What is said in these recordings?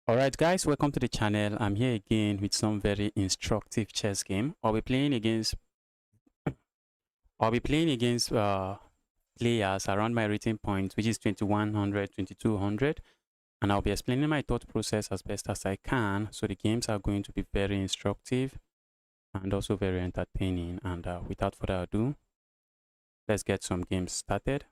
Alright guys, welcome to the channel. I'm here again with some very instructive chess game. I'll be playing against players around my rating point, which is 2100, 2200, and I'll be explaining my thought process as best as I can. So the games are going to be very instructive and also very entertaining. And without further ado, let's get some games started.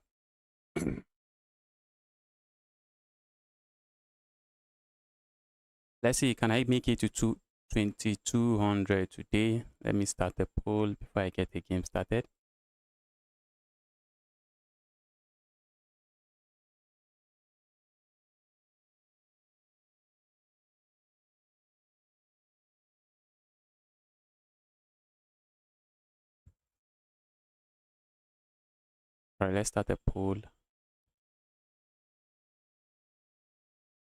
Let's see, can I make it to 2200 today? Let me start the poll before I get the game started. All right, let's start the poll.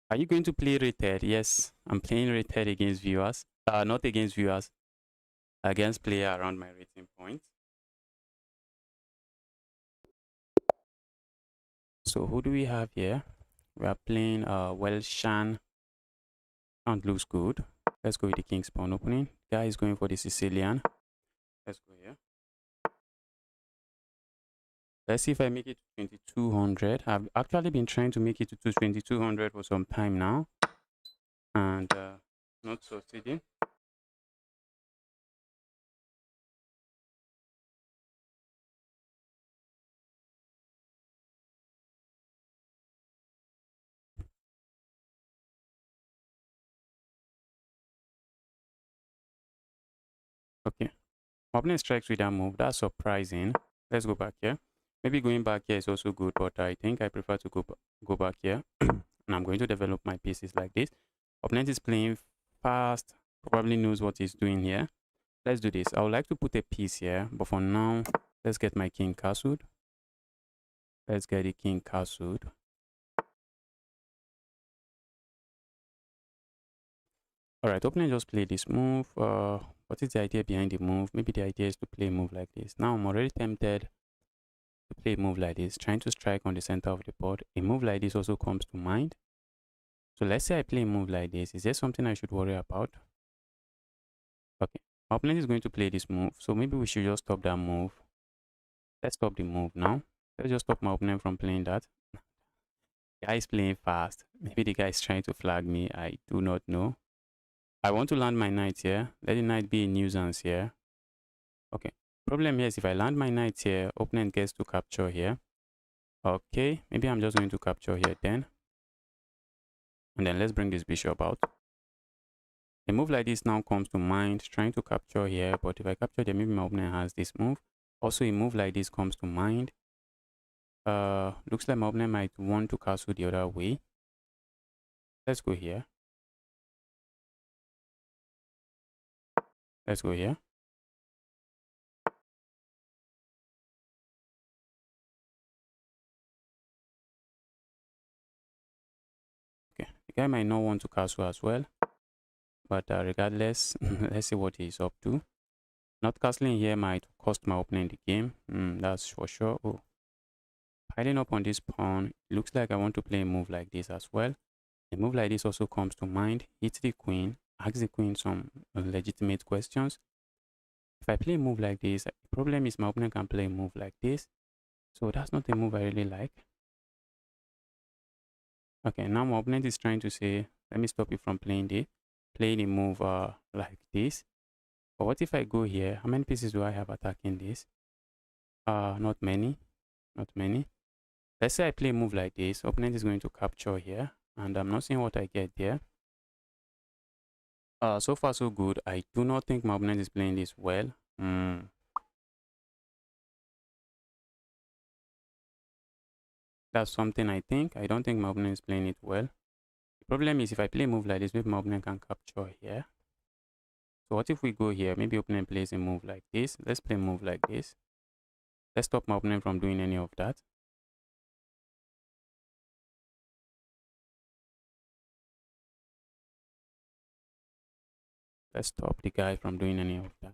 Are you going to play rated? Yes, I'm playing rated against viewers. Not against viewers, against player around my rating point. So who do we have here? We are playing Welshan and looks good. Let's go with the King's Pawn opening. Guy is going for the Sicilian. Let's go here. Let's see if I make it to 2200. I've actually been trying to make it to 2200 for some time now, and not succeeding. Okay, opponent strikes with that move. That's surprising. Let's go back here. Maybe going back here is also good, but I think I prefer to go back here. And I'm going to develop my pieces like this. Opponent is playing fast, probably knows what he's doing here. Let's do this. I would like to put a piece here, but for now, let's get my king castled. Let's get the king castled. Alright, opponent just played this move. What is the idea behind the move? Maybe the idea is to play a move like this. Now I'm already tempted to play a move like this, trying to strike on the center of the board. A move like this also comes to mind. So let's say I play a move like this. Is there something I should worry about? Okay, my opponent is going to play this move. So maybe we should just stop that move. Let's stop the move now. Let's just stop my opponent from playing that. The guy is playing fast. Maybe the guy is trying to flag me. I do not know. I want to land my knight here. Let the knight be a nuisance here. Okay. Problem here is if I land my knight here, opponent gets to capture here. Okay. Maybe I'm just going to capture here then. And then let's bring this bishop out. A move like this now comes to mind, trying to capture here. But if I capture there, maybe my opponent has this move. Also, a move like this comes to mind. Looks like my opponent might want to castle the other way. Let's go here. Let's go here. Okay, the guy might not want to castle as well. But regardless, let's see what he's up to. Not castling here might cost my opponent the game. That's for sure. Oh, piling up on this pawn. It looks like I want to play a move like this as well. A move like this also comes to mind. Hit the queen. Ask the queen some legitimate questions. If I play a move like this, the problem is my opponent can play a move like this. So that's not a move I really like. Okay, now my opponent is trying to say, let me stop you from playing a move like this. But what if I go here? How many pieces do I have attacking this? Not many. Not many. Let's say I play a move like this. Opponent is going to capture here. And I'm not seeing what I get there. So far so good. I do not think my opponent is playing this well. That's something I think. I don't think my opponent is playing it well. The problem is if I play a move like this, maybe my opponent can capture here. So what if we go here? Maybe opponent plays a move like this. Let's play a move like this. Let's stop my opponent from doing any of that. Let's stop the guy from doing any of that.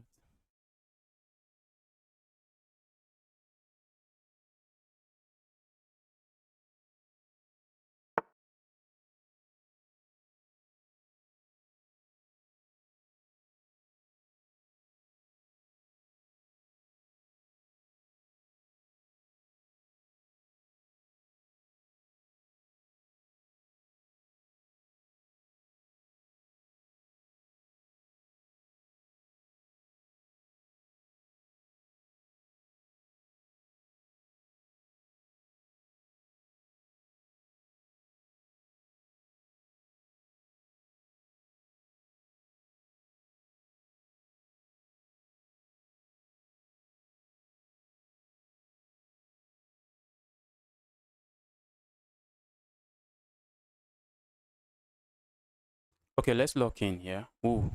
Okay, let's lock in here. Ooh,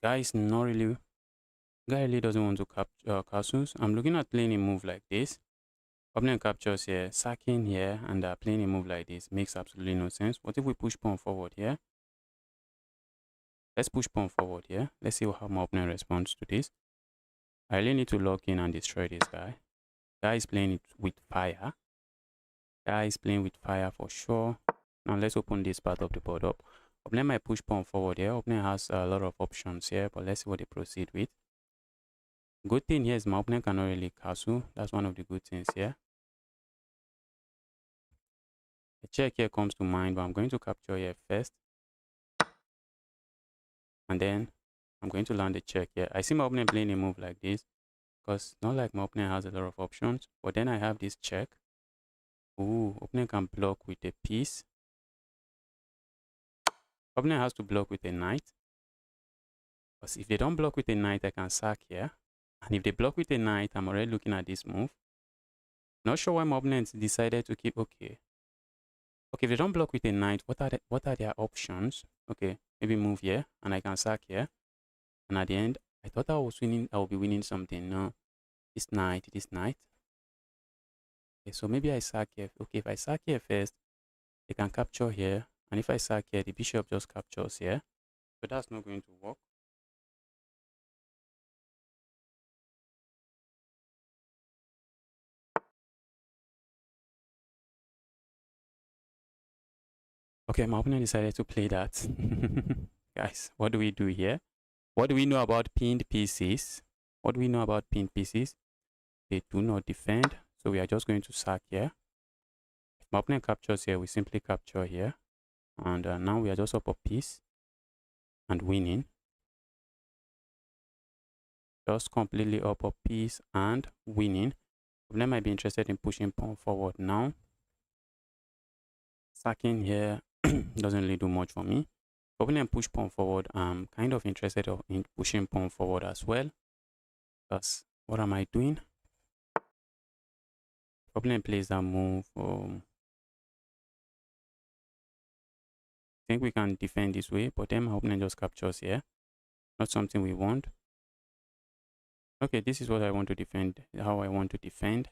guy is not really. Guy really doesn't want to capture castles. I'm looking at playing a move like this. Opponent captures here, sacking here, and playing a move like this makes absolutely no sense. What if we push pawn forward here? Let's push pawn forward here. Let's see how my opponent responds to this. I really need to lock in and destroy this guy. Guy is playing it with fire. Guy is playing with fire for sure. Now let's open this part of the board up. Opponent might push pawn forward here. Opponent has a lot of options here, but let's see what they proceed with. Good thing here is my opponent cannot really castle. That's one of the good things here. A check here comes to mind, but I'm going to capture here first. And then I'm going to land a check here. I see my opponent playing a move like this because not like my opponent has a lot of options. But then I have this check. Ooh, opponent can block with a piece. Opponent has to block with a knight. Because if they don't block with a knight, I can sack here. And if they block with a knight, I'm already looking at this move. Not sure why my opponent decided to keep. Okay. Okay, if they don't block with a knight, what are their options? Okay, maybe move here and I can sack here. And at the end, I thought I was winning. I will be winning something. No, this knight, this knight. Okay, so maybe I sack here. Okay, if I sack here first, they can capture here. And if I sack here, the bishop just captures here. So that's not going to work. Okay, my opponent decided to play that. Guys, what do we do here? What do we know about pinned pieces? What do we know about pinned pieces? They do not defend. So we are just going to sack here. If my opponent captures here, we simply capture here. And now we are just up a piece and winning. Just completely up a piece and winning. Opponent might be interested in pushing pawn forward now. Sacking here doesn't really do much for me. Opponent push pawn forward. I'm kind of interested in pushing pawn forward as well. Because what am I doing? Opponent plays that move. I think we can defend this way, but then my opponent just captures here. Not something we want. Okay, this is what I want to defend. How I want to defend.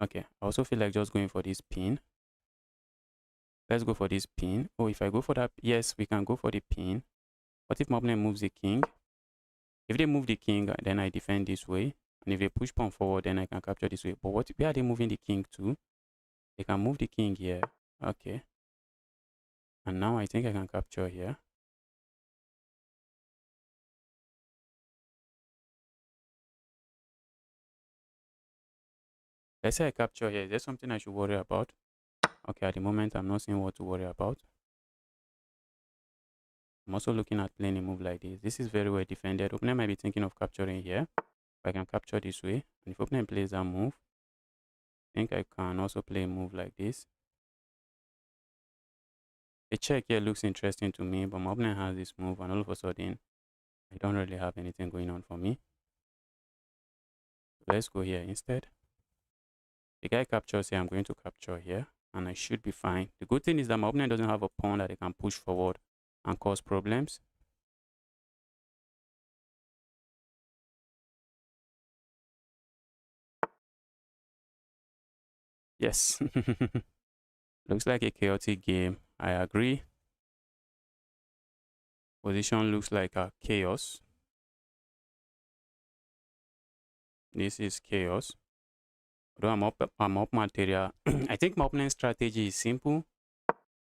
Okay, I also feel like just going for this pin. Let's go for this pin. Oh, if I go for that, yes, we can go for the pin. What if my opponent moves the king? If they move the king, then I defend this way. And if they push pawn forward, then I can capture this way. But where are they moving the king to? They can move the king here. Okay. And now I think I can capture here. Let's say I capture here. Is there something I should worry about? Okay, at the moment, I'm not seeing what to worry about. I'm also looking at playing a move like this. This is very well defended. Opponent might be thinking of capturing here. I can capture this way. And if opponent plays that move, I think I can also play a move like this. The check here looks interesting to me, but my opponent has this move, and all of a sudden, I don't really have anything going on for me. So let's go here instead. The guy captures here, I'm going to capture here, and I should be fine. The good thing is that my opponent doesn't have a pawn that they can push forward and cause problems. Yes. Looks like a chaotic game. I agree. Position looks like a chaos. This is chaos. Although I'm up material. I think my opponent's strategy is simple.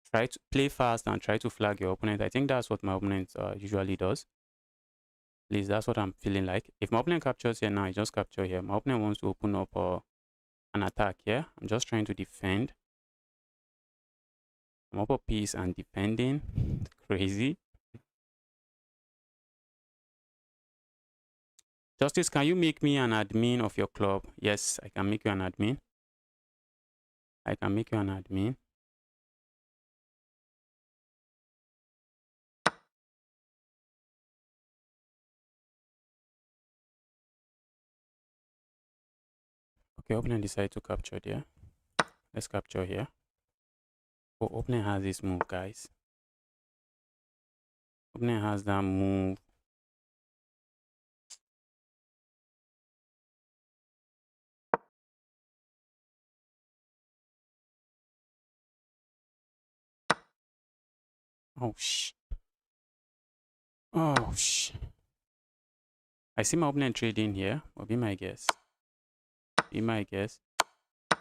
Try to play fast and try to flag your opponent. I think that's what my opponent usually does. At least that's what I'm feeling like. If my opponent captures here now, I just capture here. My opponent wants to open up an attack here. I'm just trying to defend. I'm up a piece and defending. Crazy. Justice, can you make me an admin of your club? Yes, I can make you an admin. I can make you an admin. Okay, opponent decided to capture there. Let's capture here. Oh, opening has this move, guys. Opening has that move. Oh, Oh, I see my opponent trading here. Or be my guess. Be my guess.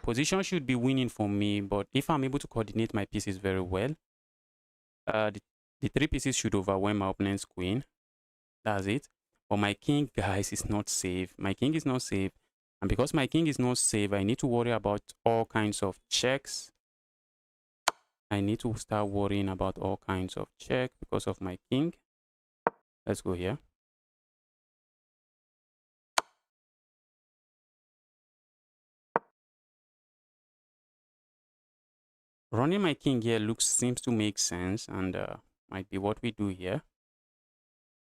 Position should be winning for me, but if I'm able to coordinate my pieces very well, the three pieces should overwhelm my opponent's queen. That's it. But my king, guys, is not safe. My king is not safe. And because my king is not safe, I need to worry about all kinds of checks. I need to start worrying about all kinds of checks because of my king. Let's go here. Running my king here seems to make sense and might be what we do here.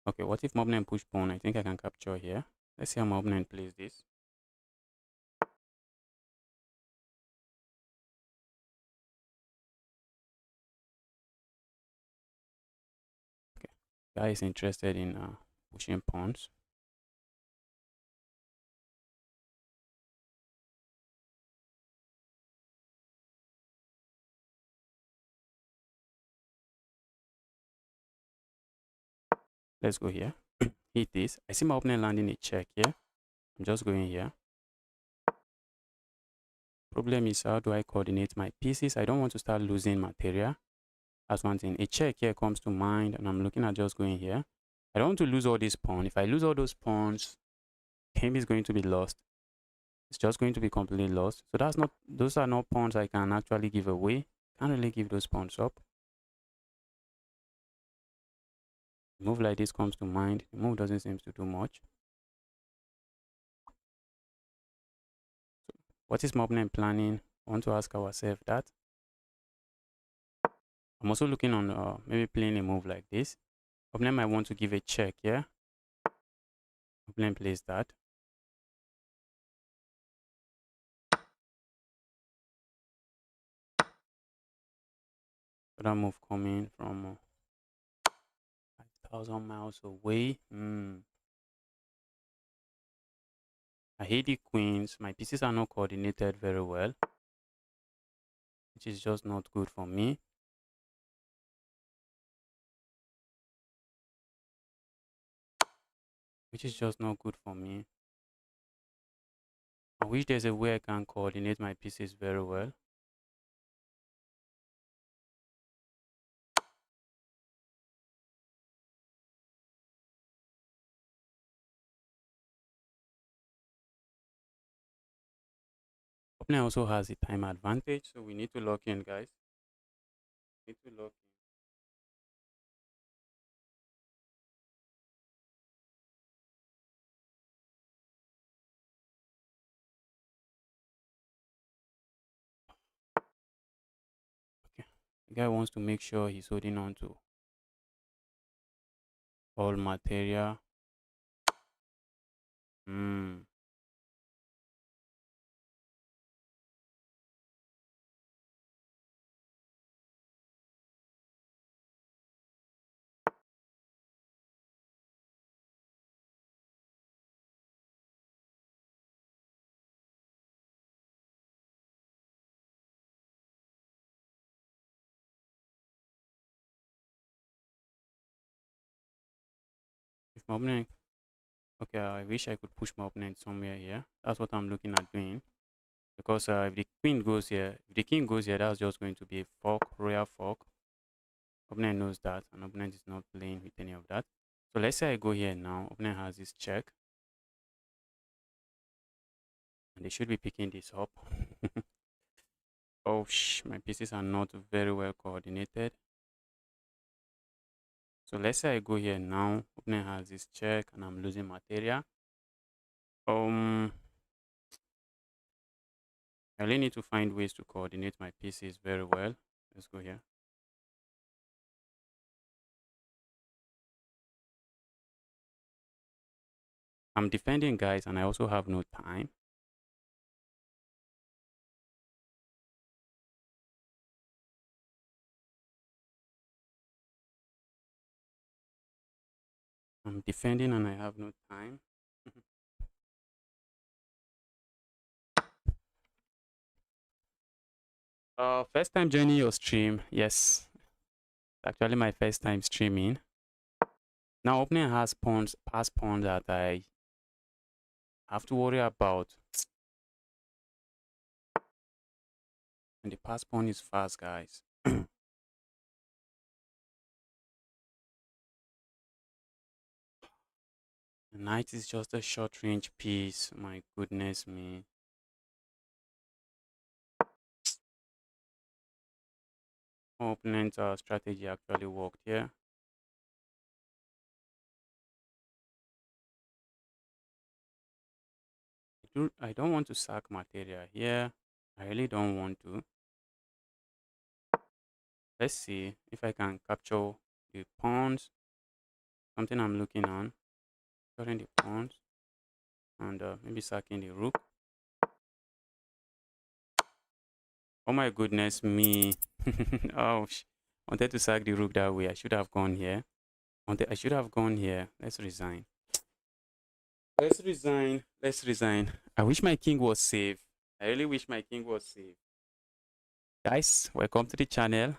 Okay, what if my opponent push pawn? I think I can capture here. Let's see how my opponent plays this. Okay, guy is interested in pushing pawns. Let's go here. Hit this. I see my opponent landing a check here. I'm just going here. Problem is, how do I coordinate my pieces? I don't want to start losing material. That's one thing. A check here comes to mind, and I'm looking at just going here. I don't want to lose all these pawns. If I lose all those pawns, game is going to be lost. It's just going to be completely lost. So those are not pawns I can actually give away. Can't really give those pawns up. A move like this comes to mind. The move doesn't seem to do much. So what is my opponent planning? I want to ask ourselves that. I'm also looking on maybe playing a move like this. Opponent might want to give a check here. Opponent plays that. Other move coming from 5,000 miles away. I hate the queens. My pieces are not coordinated very well, which is just not good for me. Which is just not good for me. I wish there's a way I can coordinate my pieces very well. Opponent also has a time advantage, so we need to lock in, guys. Need to lock in. Okay. The guy wants to make sure he's holding on to all material. If my opponent, okay, I wish I could push my opponent somewhere here. That's what I'm looking at doing. Because if the queen goes here, if the king goes here, that's just going to be a fork, royal fork. Opponent knows that, and opponent is not playing with any of that. So let's say I go here now. Opponent has this check, and they should be picking this up. Oh, my pieces are not very well coordinated. So let's say I go here now. Opponent has this check, and I'm losing material. I really need to find ways to coordinate my pieces very well. Let's go here. I'm defending, guys, and I also have no time. I'm defending and I have no time. First time joining your stream. Yes, actually my first time streaming. Now opening has pawns, past pawns that I have to worry about. And the pass pawn is fast, guys. The knight is just a short range piece. My goodness me. Opponent strategy actually worked here. I don't want to sack material here. I really don't want to. Let's see if I can capture the pawns. Something I'm looking on. Capturing the pawns. And maybe sacking the rook. Oh my goodness me. Oh, wanted to sack the rook that way. I should have gone here. I should have gone here. Let's resign. Let's resign. Let's resign. I wish my king was safe. I really wish my king was safe. Guys, welcome to the channel.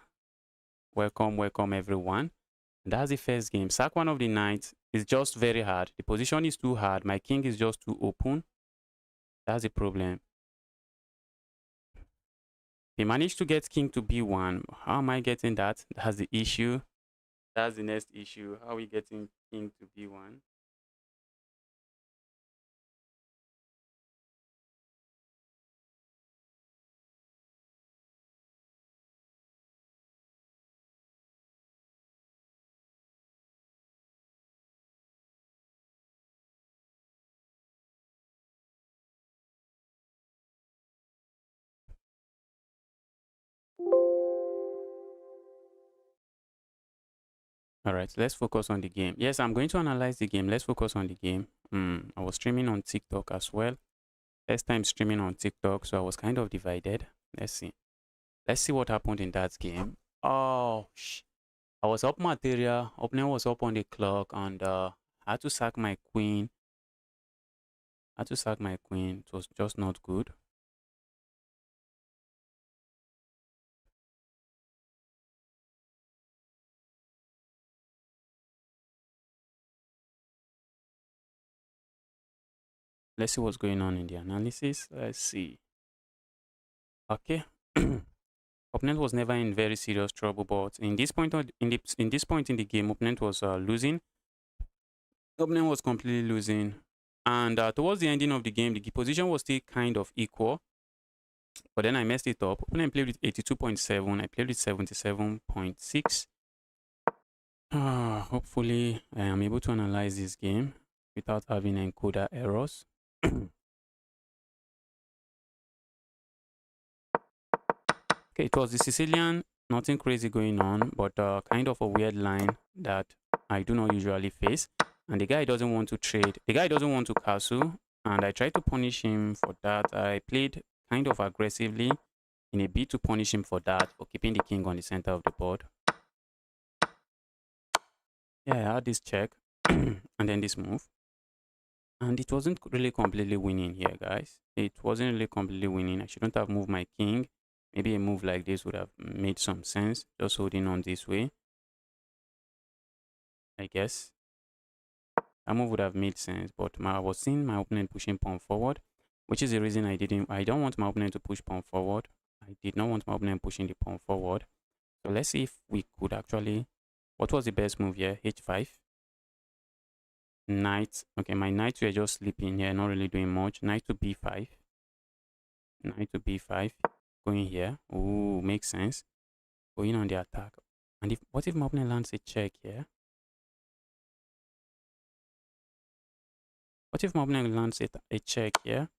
Welcome everyone. That's the first game. Sack one of the knights is just very hard. The position is too hard. My king is just too open. That's the problem. He managed to get king to b1. How am I getting that? That's the issue. That's the next issue. How are we getting king to b1? All right, let's focus on the game. Yes, I'm going to analyze the game. Let's focus on the game. I was streaming on TikTok as well. First time streaming on TikTok, so I was kind of divided. Let's see. Let's see what happened in that game. Oh, I was up material. Opponent was up on the clock, and I had to sack my queen. I had to sack my queen. It was just not good. Let's see what's going on in the analysis. Let's see. Okay. Opponent was never in very serious trouble, but in this point in this point in the game, opponent was losing. Opponent was completely losing, and towards the ending of the game, the position was still kind of equal. But then I messed it up. Opponent played with 82.7. I played with 77.6. Hopefully, I am able to analyze this game without having encoder errors. Okay, it was the Sicilian, nothing crazy going on, but kind of a weird line that I do not usually face. And the guy doesn't want to trade. The guy doesn't want to castle, and I tried to punish him for that. I played kind of aggressively in a bid to punish him for that, for keeping the king on the center of the board. Yeah, I had this check, and then this move. And it wasn't really completely winning here, guys. It wasn't really completely winning. I shouldn't have moved my king. Maybe a move like this would have made some sense. Just holding on this way, I guess. That move would have made sense. But I was seeing my opponent pushing pawn forward, which is the reason I don't want my opponent to push pawn forward. I did not want my opponent pushing the pawn forward. So let's see if we could actually... What was the best move here? H5. Knight. Okay, my knights were just sleeping here, not really doing much. Knight to b5. Knight to b5. Going here. Ooh, makes sense. Going on the attack. And what if my opponent lands a check here? What if my opponent lands a check here?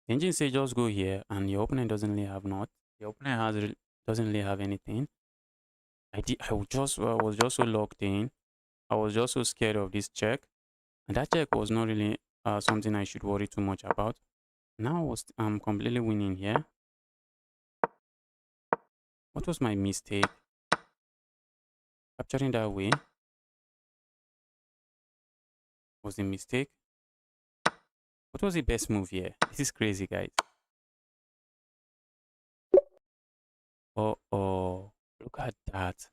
The engine says just go here, and your opponent doesn't really have not. Your opponent doesn't really have anything. I was just so locked in. I was just so scared of this check, and that check was not really something I should worry too much about. Now I'm completely winning here. What was my mistake? Capturing that way was a mistake. What was the best move here? This is crazy, guys. Oh, look at that.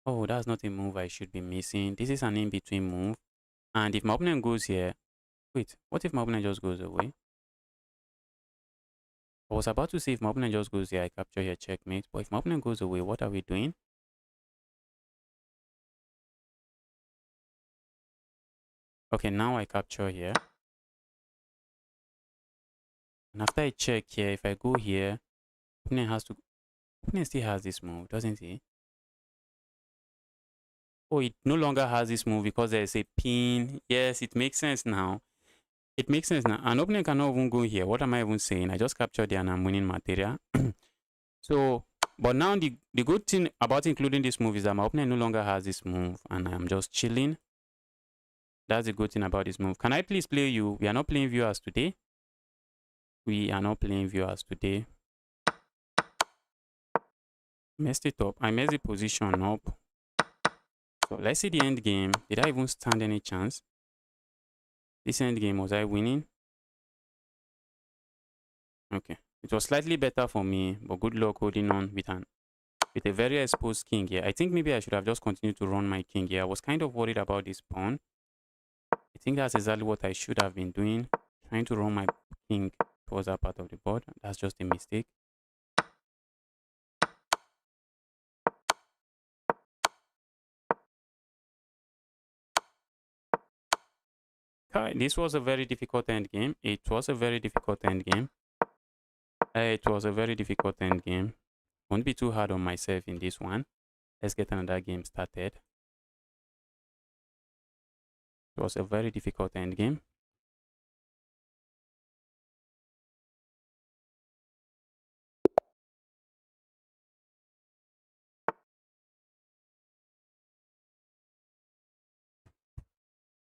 Oh, that's not a move I should be missing. This is an in-between move. And if my opponent goes here, wait, what if my opponent just goes away? I was about to say if my opponent just goes here, I capture here, checkmate. But if my opponent goes away, what are we doing? Okay, now I capture here. And after I check here, if I go here, opponent still has this move, doesn't he? Oh, it no longer has this move because there's a pin. Yes, it makes sense now. It makes sense now. An opponent cannot even go here. What am I even saying? I just captured there and I'm winning material. So, but now the good thing about including this move is that my opponent no longer has this move and I'm just chilling. That's the good thing about this move. Can I please play you? We are not playing viewers today. We are not playing viewers today. Messed it up. I messed the position up. So let's see the end game. Did I even stand any chance? This end game, was I winning? Okay. It was slightly better for me, but good luck holding on with a very exposed king here. I think maybe I should have just continued to run my king here. I was kind of worried about this pawn. I think that's exactly what I should have been doing. Trying to run my king towards that part of the board. That's just a mistake. This was a very difficult end game. It was a very difficult end game. It was a very difficult end game. Won't be too hard on myself in this one. Let's get another game started. It was a very difficult end game.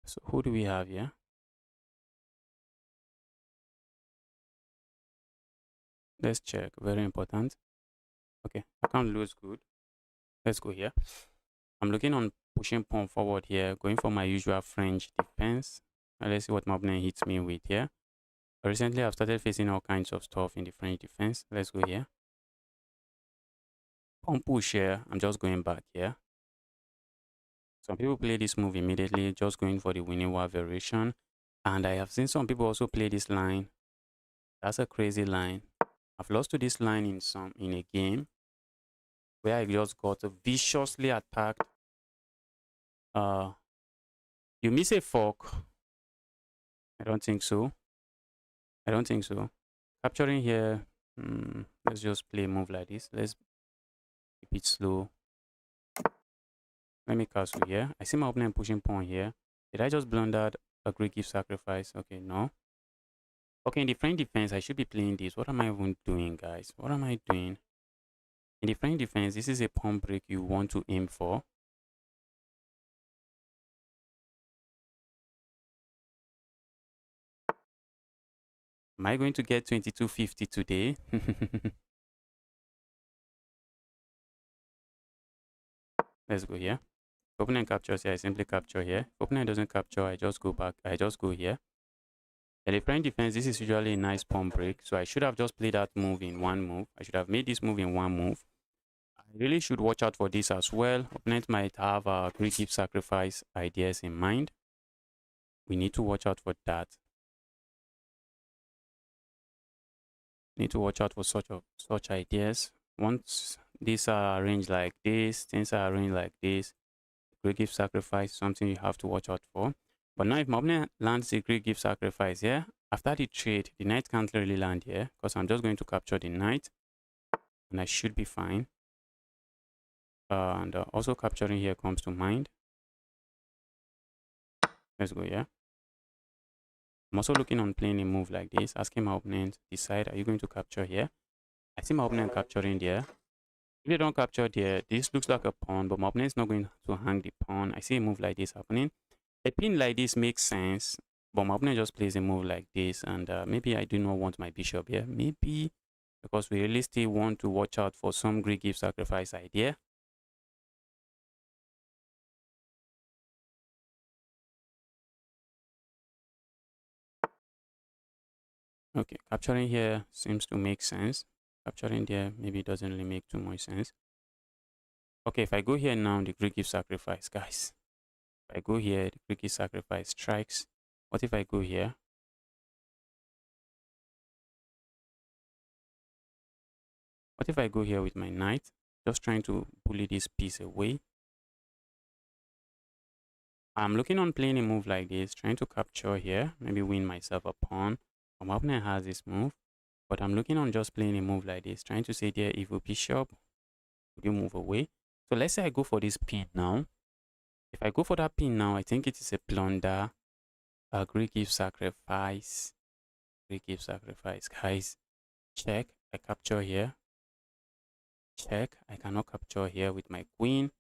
So who do we have here? Let's check. Very important. Okay, I can't lose. Good. Let's go here. I'm looking on pushing pawn forward here, going for my usual French defense. Let's see what my opponent hits me with here. Recently, I've started facing all kinds of stuff in the French defense. Let's go here. Pawn push here. I'm just going back here. Some people play this move immediately, just going for the winning wire variation. And I have seen some people also play this line. That's a crazy line. I've lost to this line in a game where I just got viciously attacked. You miss a fork. I don't think so. I don't think so. Capturing here. Let's just play a move like this. Let's keep it slow. Let me castle here. I see my opponent pushing pawn here. Did I just blunder a great gift sacrifice? Okay, no. Okay, in the French defense, I should be playing this. What am I even doing, guys? What am I doing? In the French defense, this is a pawn break you want to aim for. Am I going to get 2250 today? Let's go here. If opponent captures here, I simply capture here. If opponent doesn't capture, I just go back. I just go here. In the French defense, this is usually a nice pawn break. So I should have just played that move in one move. I should have made this move in one move. I really should watch out for this as well. Opponent might have Greek gift sacrifice ideas in mind. We need to watch out for that. Need to watch out for such ideas. Once these are arranged like this, things are arranged like this, Greek gift sacrifice, something you have to watch out for. But now if my opponent lands the Greek gift sacrifice here, after the trade, the knight can't really land here because I'm just going to capture the knight and I should be fine. And also capturing here comes to mind. Let's go here. I'm also looking on playing a move like this, asking my opponent, decide, are you going to capture here? I see my opponent capturing there. If they don't capture there, this looks like a pawn, but my opponent is not going to hang the pawn. I see a move like this happening. A pin like this makes sense, but my opponent just plays a move like this, and maybe I do not want my bishop here. Maybe because we really still want to watch out for some Greek gift sacrifice idea. Okay, capturing here seems to make sense. Capturing there maybe doesn't really make too much sense. Okay, if I go here now, the Greek gives sacrifice, guys. If I go here, the Greek gives sacrifice strikes. What if I go here? What if I go here with my knight? Just trying to bully this piece away. I'm looking on playing a move like this, trying to capture here, maybe win myself a pawn. My opponent has this move, but I'm looking on just playing a move like this, trying to say there, evil bishop, would you move away? So let's say I go for this pin now. If I go for that pin now, I think it is a blunder. Greek gives sacrifice. Greek gives sacrifice. Guys, check. I capture here. Check. I cannot capture here with my queen.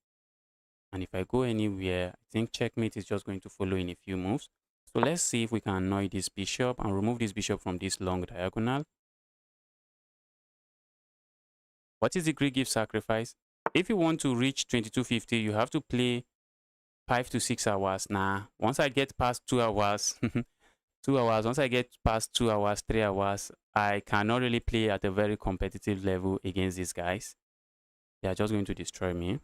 And if I go anywhere, I think checkmate is just going to follow in a few moves. So let's see if we can annoy this bishop and remove this bishop from this long diagonal. What is the Greek gift sacrifice? If you want to reach 2250, you have to play 5 to 6 hours. Nah, once I get past 2 hours, 2 hours, once I get past 2 hours, 3 hours, I cannot really play at a very competitive level against these guys. They are just going to destroy me.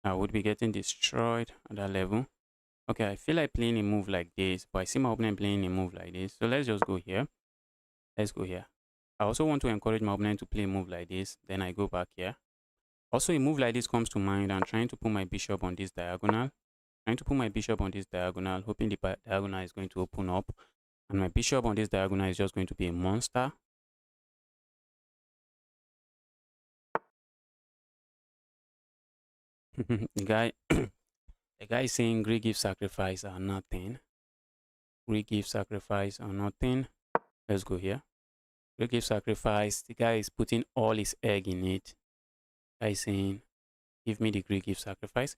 I would be getting destroyed at that level. Okay, I feel like playing a move like this, but I see my opponent playing a move like this. So let's just go here. Let's go here. I also want to encourage my opponent to play a move like this. Then I go back here. Also, a move like this comes to mind. I'm trying to put my bishop on this diagonal. Trying to put my bishop on this diagonal, hoping the diagonal is going to open up. And my bishop on this diagonal is just going to be a monster. the guy is saying Greek gift sacrifice or nothing. Greek gift sacrifice or nothing. Let's go here. Greek gift sacrifice. The guy is putting all his egg in it. The guy is saying, give me the Greek gift sacrifice.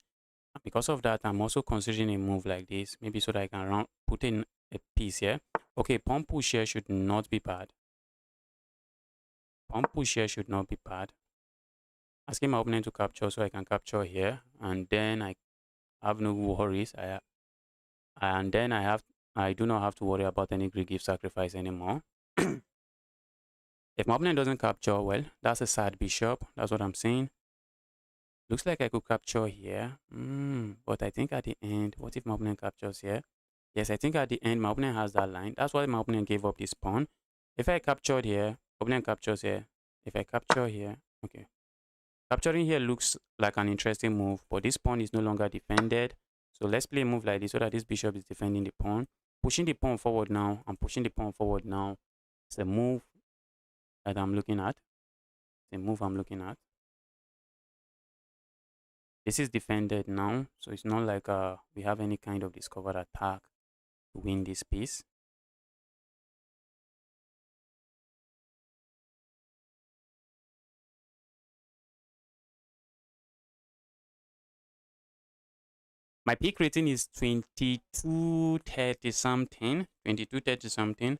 And because of that, I'm also considering a move like this. Maybe so that I can put in a piece here. Okay, pawn push here should not be bad. Pawn push here should not be bad. Asking my opponent to capture so I can capture here. And then I have no worries. I do not have to worry about any Greek gift sacrifice anymore. If my opponent doesn't capture, well, that's a sad bishop. That's what I'm saying. Looks like I could capture here. But I think at the end, what if my opponent captures here? Yes, I think at the end, my opponent has that line. That's why my opponent gave up this pawn. If I captured here, opponent captures here. If I capture here, okay. Capturing here looks like an interesting move, but this pawn is no longer defended. So let's play a move like this so that this bishop is defending the pawn. Pushing the pawn forward now. I'm pushing the pawn forward now. It's a move that I'm looking at. It's a move I'm looking at. This is defended now, so it's not like we have any kind of discovered attack to win this piece. My peak rating is 2230 something. 2230 something.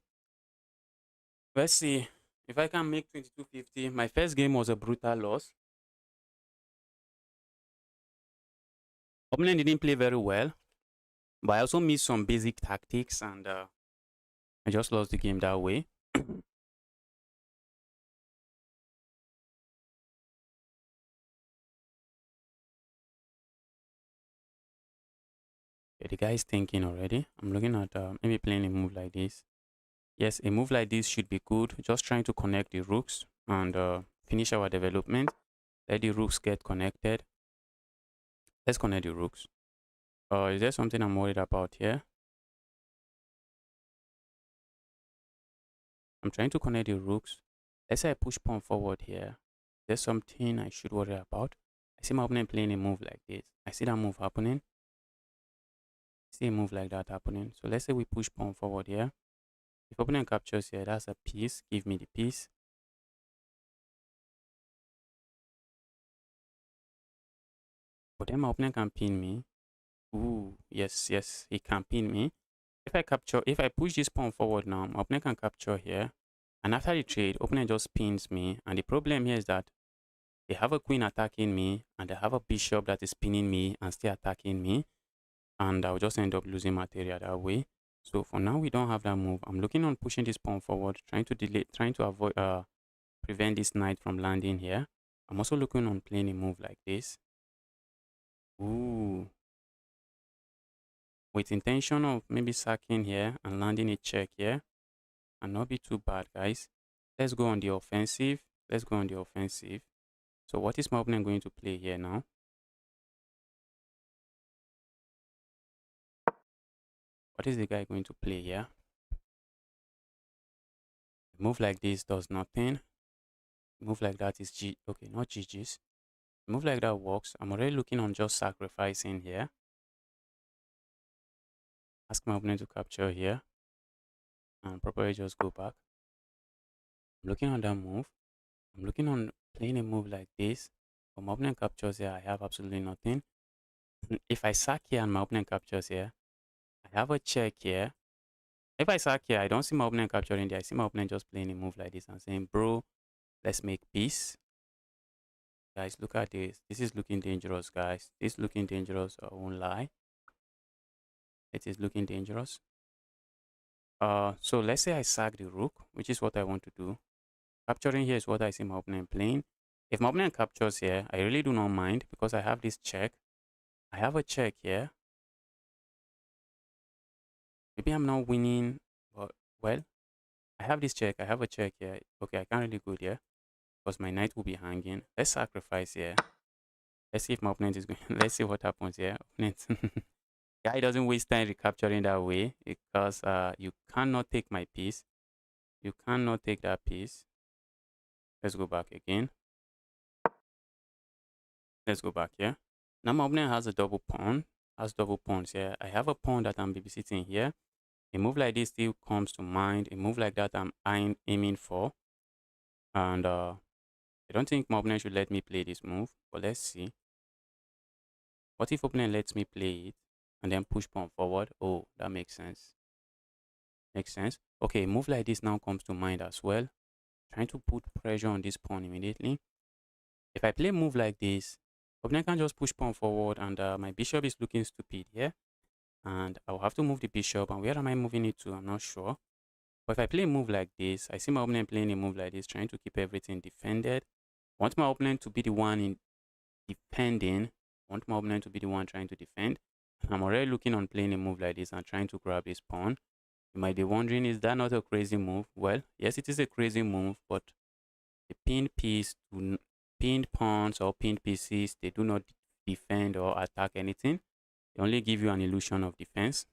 Let's see if I can make 2250. My first game was a brutal loss. Opponent didn't play very well, but I also missed some basic tactics and I just lost the game that way. Okay, the guy is thinking already. I'm looking at maybe playing a move like this. Yes, a move like this should be good. Just trying to connect the rooks and finish our development. Let the rooks get connected. Let's connect the rooks. Is there something I'm worried about here? I'm trying to connect the rooks. Let's say I push pawn forward here. There's something I should worry about. I see my opponent playing a move like this. I see that move happening. I see a move like that happening. So let's say we push pawn forward here. If opponent captures here, that's a piece. Give me the piece. But then my opponent can pin me. Ooh, yes, he can pin me. If I push this pawn forward now, my opponent can capture here. And after the trade, opponent just pins me. And the problem here is that they have a queen attacking me and they have a bishop that is pinning me and still attacking me. and I'll just end up losing material that way. So for now, we don't have that move. I'm looking on pushing this pawn forward, trying to delay, trying to avoid, prevent this knight from landing here. I'm also looking on playing a move like this. Ooh. With intention of maybe sacking here and landing a check here. And not be too bad, guys. Let's go on the offensive. Let's go on the offensive. So what is my opponent going to play here now? What is the guy going to play here? A move like this does nothing. A move like that is G. Okay, not GG's. A move like that works. I'm already looking on just sacrificing here. Ask my opponent to capture here. And probably just go back. I'm looking on that move. I'm looking on playing a move like this. But my opponent captures here, I have absolutely nothing. If I sack here and my opponent captures here, I have a check here. If I sack here, I don't see my opponent capturing there. I see my opponent just playing a move like this and saying, bro, let's make peace. Guys, look at this. This is looking dangerous, guys. This is looking dangerous. I won't lie. It is looking dangerous. So let's say I sack the rook, which is what I want to do. Capturing here is what I see my opponent playing. If my opponent captures here, I really do not mind because I have this check. I have a check here. Maybe I'm not winning, but well, I have this check. I have a check here. Okay, I can't really go there because my knight will be hanging. Let's sacrifice here. Let's see if my opponent is going. Let's see what happens here. Opponent. Guy doesn't waste time recapturing that way because you cannot take my piece. You cannot take that piece. Let's go back again. Let's go back here. Now my opponent has a double pawn. Has double pawns here. I have a pawn that I'm babysitting here. A move like this still comes to mind. A move like that I'm aiming for. And I don't think my opponent should let me play this move. But let's see. What if opponent lets me play it and then push pawn forward? Oh, that makes sense. Makes sense. Okay, a move like this now comes to mind as well. Trying to put pressure on this pawn immediately. If I play a move like this, opponent can just push pawn forward and my bishop is looking stupid here. And I'll have to move the bishop. And where am I moving it to? I'm not sure. But if I play a move like this, I see my opponent playing a move like this, trying to keep everything defended. I want my opponent to be the one in defending. I want my opponent to be the one trying to defend. I'm already looking on playing a move like this and trying to grab this pawn. You might be wondering, is that not a crazy move? Well, yes, it is a crazy move, but the pinned piece, pinned pawns or pinned pieces, they do not defend or attack anything. They only give you an illusion of defense.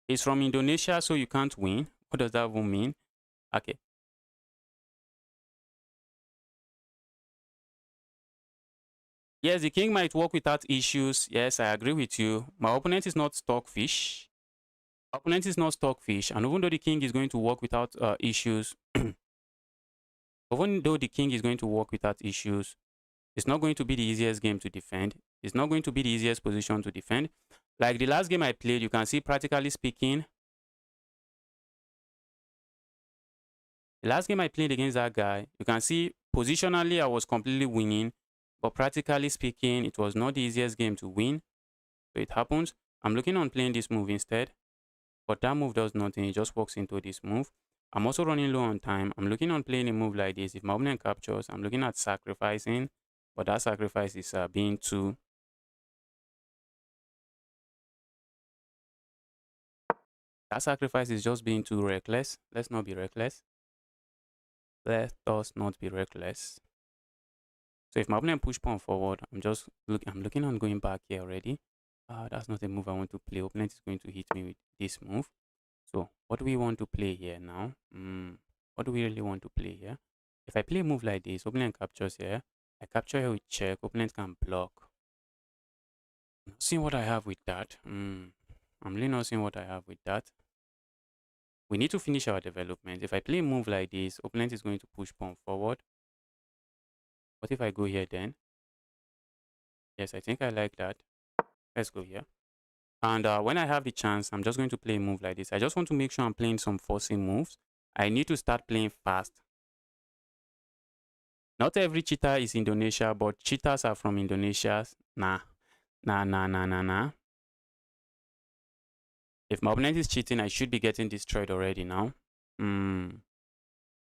It's from Indonesia, so you can't win. What does that even mean? Okay. Yes, the king might work without issues. Yes, I agree with you. My opponent is not stockfish. Opponent is not stockfish, and even though the king is going to work without issues, even though the king is going to work without issues, it's not going to be the easiest game to defend. It's not going to be the easiest position to defend. Like the last game I played, you can see, practically speaking, the last game I played against that guy, you can see positionally I was completely winning, but practically speaking, it was not the easiest game to win. So it happens. I'm looking on playing this move instead. But that move does nothing. It just walks into this move. I'm also running low on time. I'm looking on playing a move like this. If my opponent captures, I'm looking at sacrificing. But that sacrifice is being too... That sacrifice is just being too reckless. Let's not be reckless. Let us not be reckless. So if my opponent push pawn forward, I'm looking on going back here already. That's not a move I want to play. Opponent is going to hit me with this move. So what do we want to play here now? What do we really want to play here? If I play a move like this, opponent captures here. I capture here with check. Opponent can block. I'm not seeing what I have with that. I'm really not seeing what I have with that. We need to finish our development. If I play a move like this, opponent is going to push pawn forward. What if I go here then? Yes, I think I like that. Let's go here. And when I have the chance, I'm just going to play a move like this. I just want to make sure I'm playing some forcing moves. I need to start playing fast. Not every cheetah is Indonesia, but cheetahs are from Indonesia. Nah. Nah. If my opponent is cheating, I should be getting destroyed already now.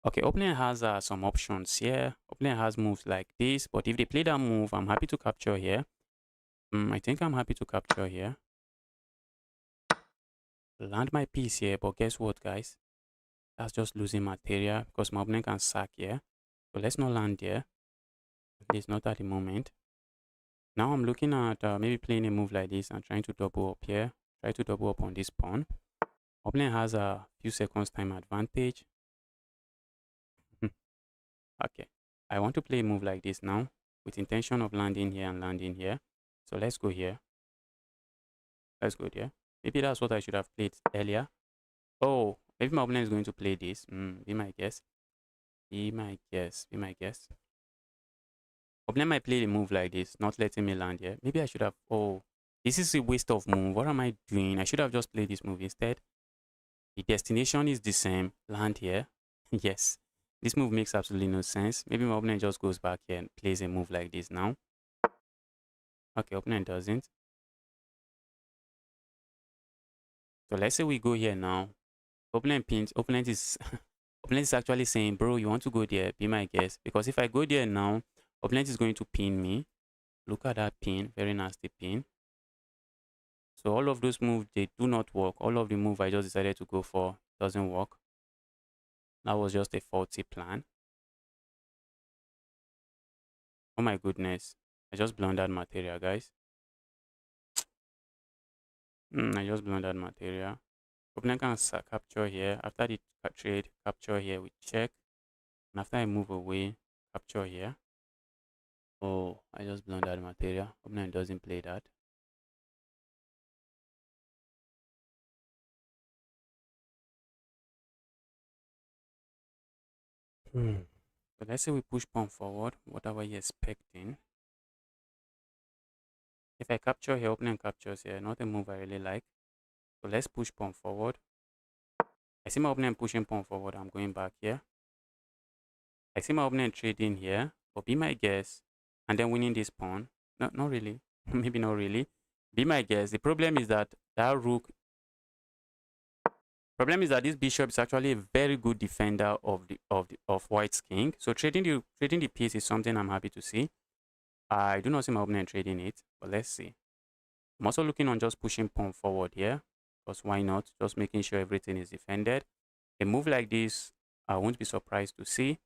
Okay, opponent has some options here. Opponent has moves like this, but if they play that move, I'm happy to capture here. I think I'm happy to capture here. Land my piece here, but guess what, guys? That's just losing material because my opponent can sack here. So let's not land here. At least not at the moment. Now I'm looking at maybe playing a move like this and trying to double up here. Try to double up on this pawn. Opponent has a few seconds time advantage. Okay. I want to play a move like this now with intention of landing here and landing here. So let's go here. Let's go there. Maybe that's what I should have played earlier. Oh, maybe my opponent is going to play this. Be my guess. Be my guess. Be my guess. Opponent might play a move like this, not letting me land here. Maybe I should have. Oh, this is a waste of move. What am I doing? I should have just played this move instead. The destination is the same. Land here. Yes. This move makes absolutely no sense. Maybe my opponent just goes back here and plays a move like this now. Okay, opponent doesn't. So let's say we go here now. Opponent pins. Opponent is opponent is actually saying, bro, you want to go there? Be my guest. Because if I go there now, opponent is going to pin me. Look at that pin. Very nasty pin. So all of those moves, they do not work. All of the move I just decided to go for doesn't work. That was just a faulty plan. Oh my goodness. I just blundered material, guys. I just blundered material. Opponent can capture here. After the trade, capture here with check. And after I move away, capture here. Oh, I just blundered material. Opponent doesn't play that. So let's say we push pawn forward. What are we expecting? If I capture here, opponent captures here. Not a move I really like. So let's push pawn forward. I see my opponent pushing pawn forward. I'm going back here. I see my opponent trading here. But be my guess. And then winning this pawn. No, not really. Maybe not really. Be my guess. The problem is that rook. Problem is that this bishop is actually a very good defender of White's king. So trading the piece is something I'm happy to see. I do not see my opponent trading it, but let's see. I'm also looking on just pushing pawn forward here, because why not? Just making sure everything is defended. A move like this, I won't be surprised to see.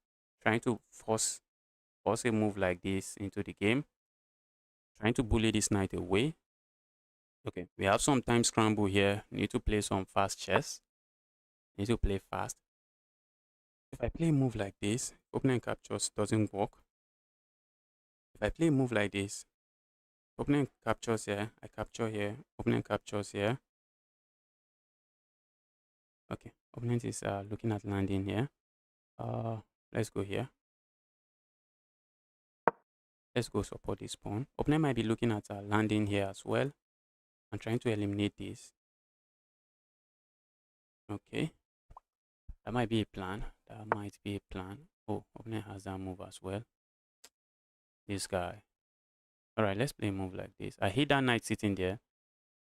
Trying to force a move like this into the game. Trying to bully this knight away. Okay, we have some time scramble here. Need to play some fast chess. Need to play fast. If I play a move like this, opponent captures doesn't work. If I play a move like this, opponent captures here, I capture here, opponent captures here. Okay, opponent is looking at landing here. Let's go here. Let's go support this pawn. Opponent might be looking at landing here as well. I'm trying to eliminate this. Okay, that might be a plan. That might be a plan. Oh, opponent has that move as well. This guy. All right, let's play a move like this. I hate that knight sitting there.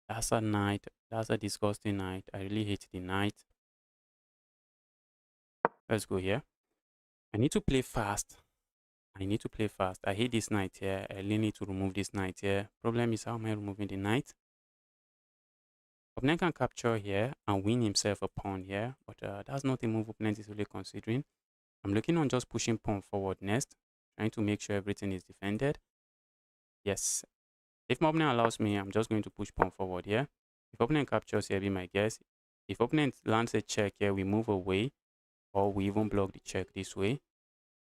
That's a knight. That's a disgusting knight. I really hate the knight. Let's go here. I need to play fast. I need to play fast. I hate this knight here. I really need to remove this knight here. Problem is, how am I removing the knight? Opponent can capture here and win himself a pawn here. But that's not a move opponent is really considering. I'm looking on just pushing pawn forward next. Trying to make sure everything is defended. Yes. If my opponent allows me, I'm just going to push pawn forward here. If opponent captures here, be my guess. If opponent lands a check here, we move away. Or we even block the check this way.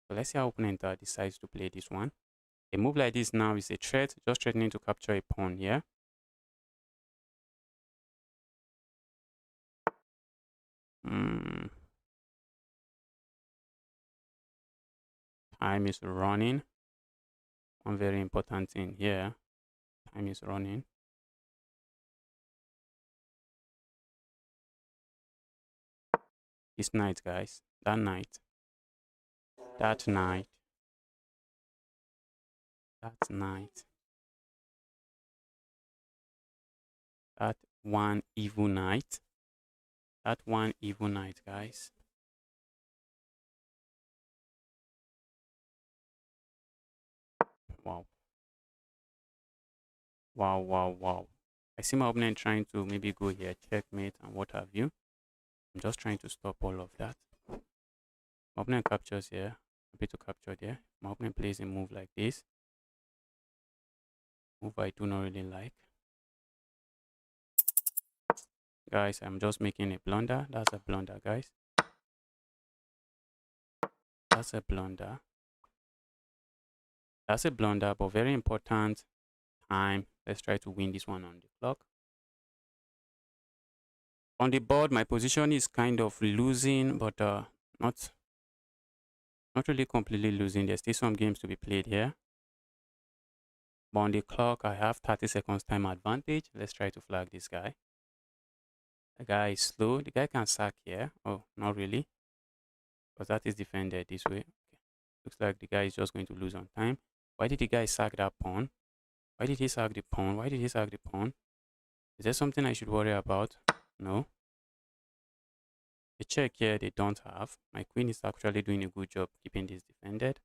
So let's see how opponent decides to play this one. A move like this now is a threat, just threatening to capture a pawn here. Time is running. One very important thing here. Time is running. This knight, guys. That knight. That knight. That's knight. That one evil knight. That one evil knight, guys. Wow. Wow, wow, wow. I see my opponent trying to maybe go here, checkmate and what have you. I'm just trying to stop all of that. My opponent captures here. Happy to capture there. My opponent plays a move like this. Move I do not really like. Guys, I'm just making a blunder. That's a blunder, guys. That's a blunder. That's a blunder, but very important time. Let's try to win this one on the clock. On the board, my position is kind of losing, but not really completely losing. There's still some games to be played here. But on the clock, I have 30 seconds time advantage. Let's try to flag this guy. The guy is slow. The guy can sack here. Oh, not really. Because that is defended this way. Okay. Looks like the guy is just going to lose on time. Why did the guy sack that pawn? Why did he sack the pawn? Why did he sack the pawn? Is there something I should worry about? No. The check here they don't have. My queen is actually doing a good job keeping this defended.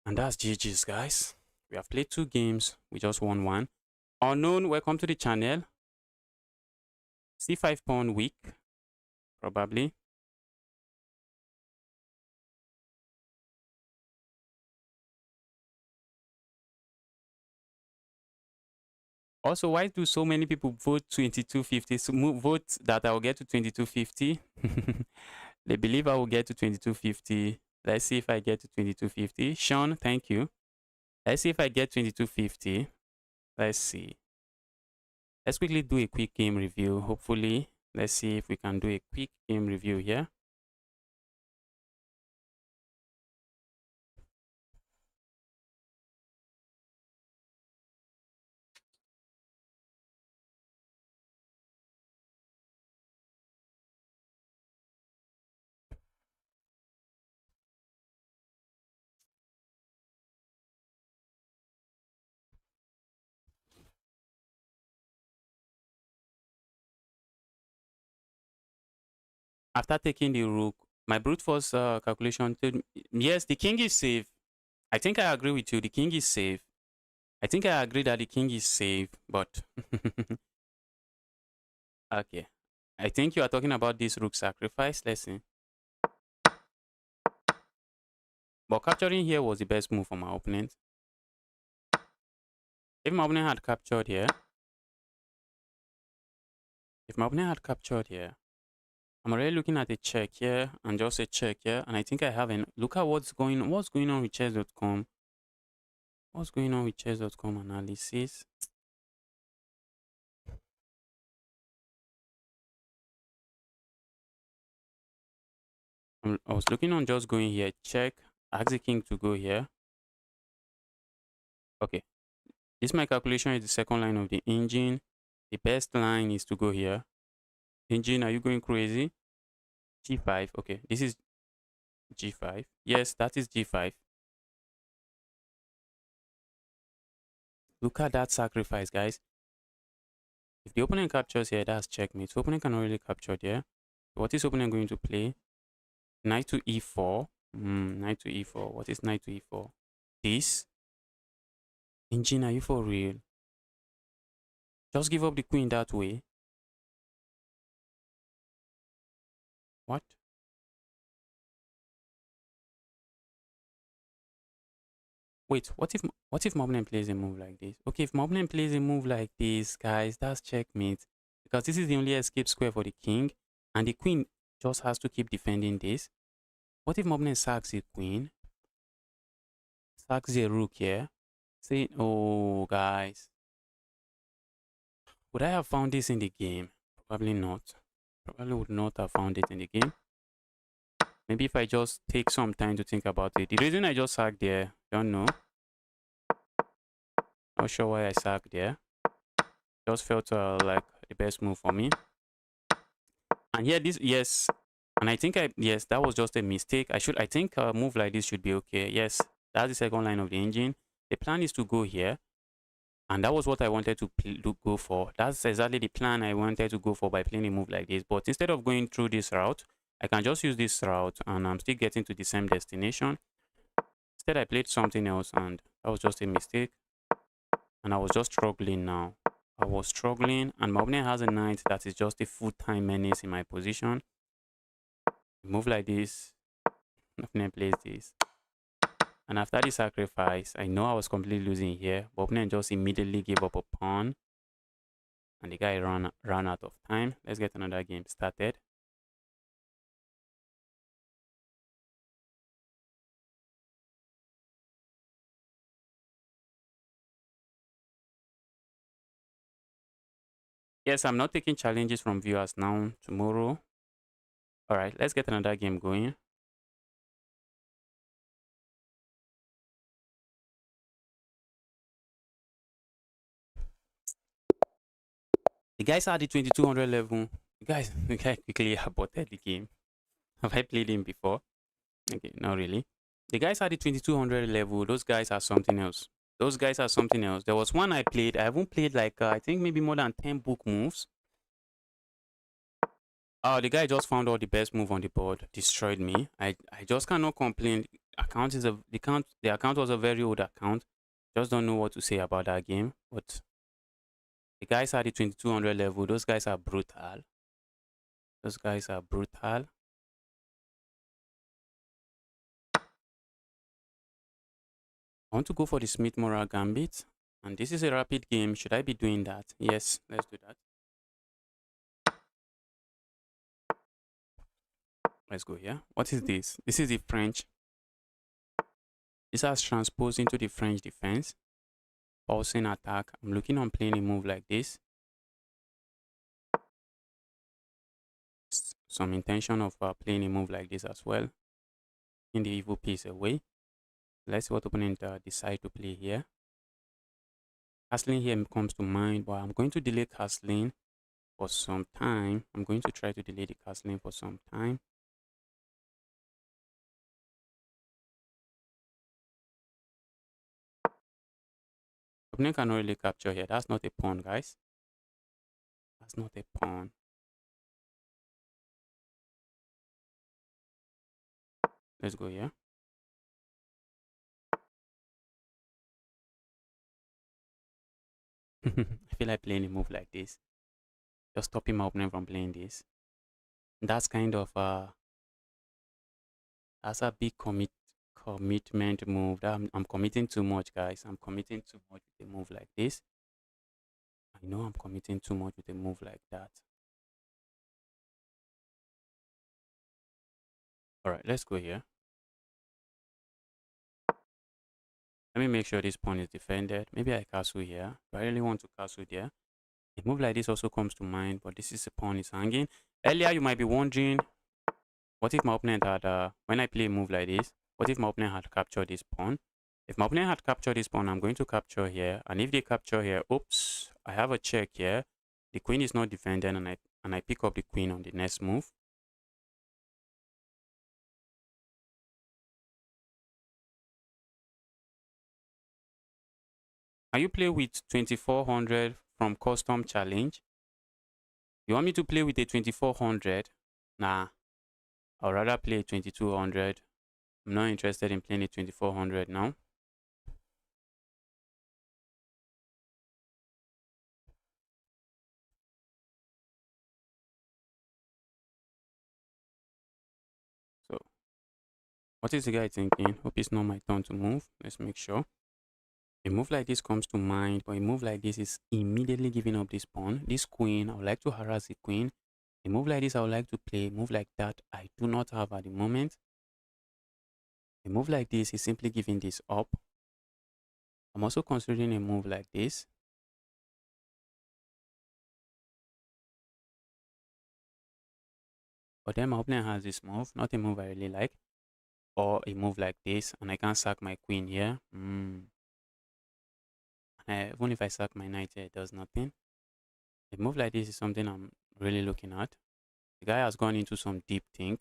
And that's GG's, guys. We have played 2 games. We just won 1. Unknown, welcome to the channel. C5 pawn weak, probably. Also, why do so many people vote 2250? So vote that I will get to 2250. They believe I will get to 2250. Let's see if I get to 2250. Sean, thank you. Let's see if I get 2250. Let's see. Let's quickly do a quick game review. Hopefully, let's see if we can do a quick game review here. After taking the rook, my brute force calculation told me, yes, the king is safe. I think I agree with you. The king is safe. I think I agree that the king is safe, but okay. I think you are talking about this rook sacrifice. Let's see. But capturing here was the best move for my opponent. If my opponent had captured here, I'm already looking at a check here and just a check here, and I think I have an look at what's going on with chess.com. What's going on with chess.com analysis? I was looking on just going here, check, ask the king to go here. Okay, this my calculation is the second line of the engine. The best line is to go here. Engine, are you going crazy? G5. Okay, this is G5. Yes, that is G5. Look at that sacrifice, guys. If the opponent captures here, that's checkmate. So opponent cannot really capture there. What is opponent going to play? Knight to e4. Knight to e4. What is knight to e4? This. Engine, are you for real? Just give up the queen that way. What? Wait, what if my opponent plays a move like this? Okay, if my opponent plays a move like this, guys, that's checkmate. Because this is the only escape square for the king. And the queen just has to keep defending this. What if my opponent sacks the queen? Sacks the rook here. Say, oh, guys. Would I have found this in the game? Probably not. Probably would not have found it in the game. Maybe if I just take some time to think about it. The reason I just sacked there, don't know. Not sure why I sacked there. Just felt like the best move for me. And here, this, yes, And I think yes, that was just a mistake. I think a move like this should be okay. Yes, that's the second line of the engine. The plan is to go here. And that was what I wanted to go for. That's exactly the plan I wanted to go for by playing a move like this. But instead of going through this route, I can just use this route and I'm still getting to the same destination. Instead, I played something else and that was just a mistake. And I was just struggling now. I was struggling and my opponent has a knight that is just a full-time menace in my position. Move like this. Opponent plays this. And after the sacrifice, I know I was completely losing here. But opponent just immediately gave up a pawn. And the guy ran out of time. Let's get another game started. Yes, I'm not taking challenges from viewers now. Tomorrow. All right, let's get another game going. The guys at the 2200 level. The guy quickly aborted the game. Have I played him before? Okay, not really. The guys at the 2200 level, those guys are something else. Those guys are something else. There was one I played. I haven't played like, I think maybe more than 10 book moves. Oh, the guy just found all the best move on the board, destroyed me. I just cannot complain. The account was a very old account. Just don't know what to say about that game. But the guys at the 2200 level, those guys are brutal. Those guys are brutal. I want to go for the Smith-Morra gambit. And this is a rapid game. Should I be doing that? Yes, let's do that. Let's go here. What is this? This is the French. This has transposed into the French defense. Pulsing attack. I'm looking on playing a move like this. Some intention of playing a move like this as well. In the evil piece away. Let's see what opponent decide to play here. Castling here comes to mind, but I'm going to delay castling for some time. I'm going to try to delay the castling for some time. Opponent cannot really capture here. That's not a pawn, guys. That's not a pawn. Let's go here. I feel like playing a move like this. Just stopping my opponent from playing this. That's kind of that's a big commitment move. I'm committing too much, guys. I'm committing too much with a move like this. I know I'm committing too much with a move like that. All right, let's go here. Let me make sure this pawn is defended. Maybe I castle here. Do I really want to castle there? A move like this also comes to mind, but this is a pawn is hanging. Earlier, you might be wondering, what if my opponent had, when I play a move like this, what if my opponent had captured this pawn? If my opponent had captured this pawn, I'm going to capture here. And if they capture here, oops, I have a check here. The queen is not defended, and I pick up the queen on the next move. Can you play with 2400 from custom challenge? You want me to play with a 2400? Nah, I'd rather play 2200. I'm not interested in playing a 2400 now. So, what is the guy thinking? Hope it's not my turn to move. Let's make sure. A move like this comes to mind, but a move like this is immediately giving up this pawn. This queen, I would like to harass the queen. A move like this, I would like to play. A move like that, I do not have at the moment. A move like this is simply giving this up. I'm also considering a move like this. But then my opponent has this move, not a move I really like. Or a move like this, and I can't sack my queen here. Even if I sack my knight here, it does nothing. A move like this is something I'm really looking at. The guy has gone into some deep think.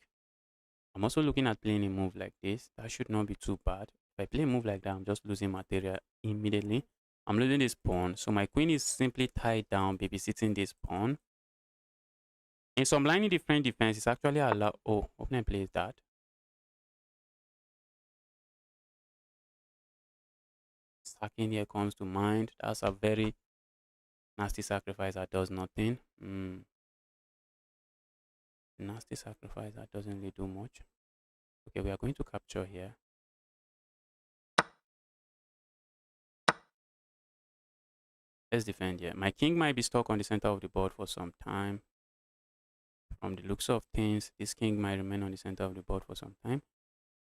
I'm also looking at playing a move like this. That should not be too bad. If I play a move like that, I'm just losing material immediately. I'm losing this pawn. So my queen is simply tied down, babysitting this pawn. In some lining different defense, it's actually allowed. Oh, opponent plays that. Sacking here comes to mind. That's a very nasty sacrifice that does nothing. Nasty sacrifice that doesn't really do much. Okay, we are going to capture here. Let's defend here. My king might be stuck on the center of the board for some time. From the looks of things, this king might remain on the center of the board for some time.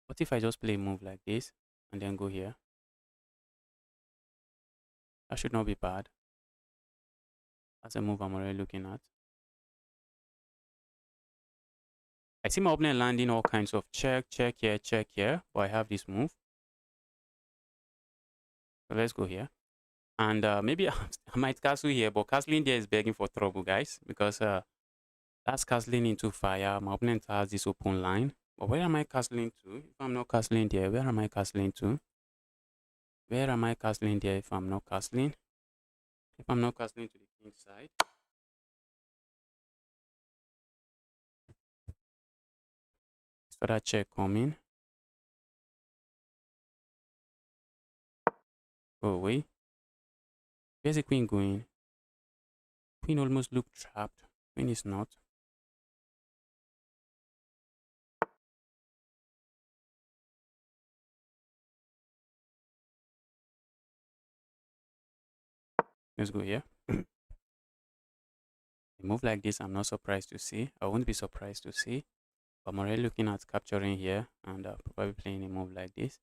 What if I just play a move like this and then go here? That should not be bad. That's a move I'm already looking at. I see my opponent landing all kinds of check here, but I have this move. So let's go here. And maybe I might castle here, but castling there is begging for trouble, guys, because that's castling into fire. My opponent has this open line. But where am I castling to? If I'm not castling there, where am I castling to? Where am I castling there if I'm not castling? If I'm not castling to the king side. So that check coming. Go away. Where's the queen going? Queen almost looked trapped. Queen is not. Let's go here. A move like this, I'm not surprised to see. I won't be surprised to see. I'm already looking at capturing here and probably playing a move like this.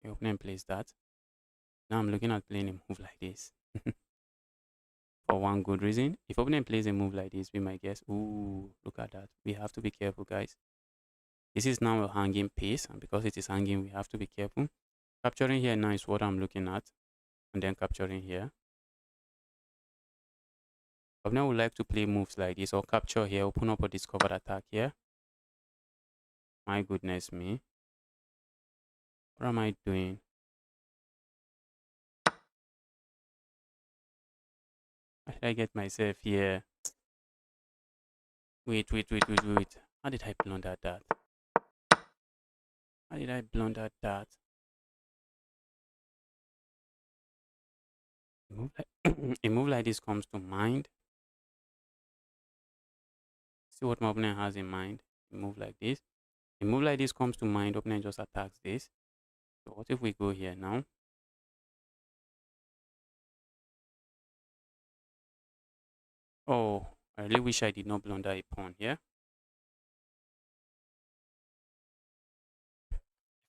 The opponent plays that. Now I'm looking at playing a move like this. For one good reason. If opponent plays a move like this, we might guess, ooh, look at that. We have to be careful, guys. This is now a hanging piece, and because it is hanging, we have to be careful. Capturing here now is what I'm looking at, and then capturing here. Opponent would like to play moves like this, or capture here, open up a discovered attack here. My goodness me. What am I doing? Why did I get myself here? Wait. How did I blunder that? How did I blunder that? A move like this comes to mind. See what my opponent has in mind. A move like this. A move like this comes to mind. Opponent just attacks this. So what if we go here now? Oh, I really wish I did not blunder a pawn here.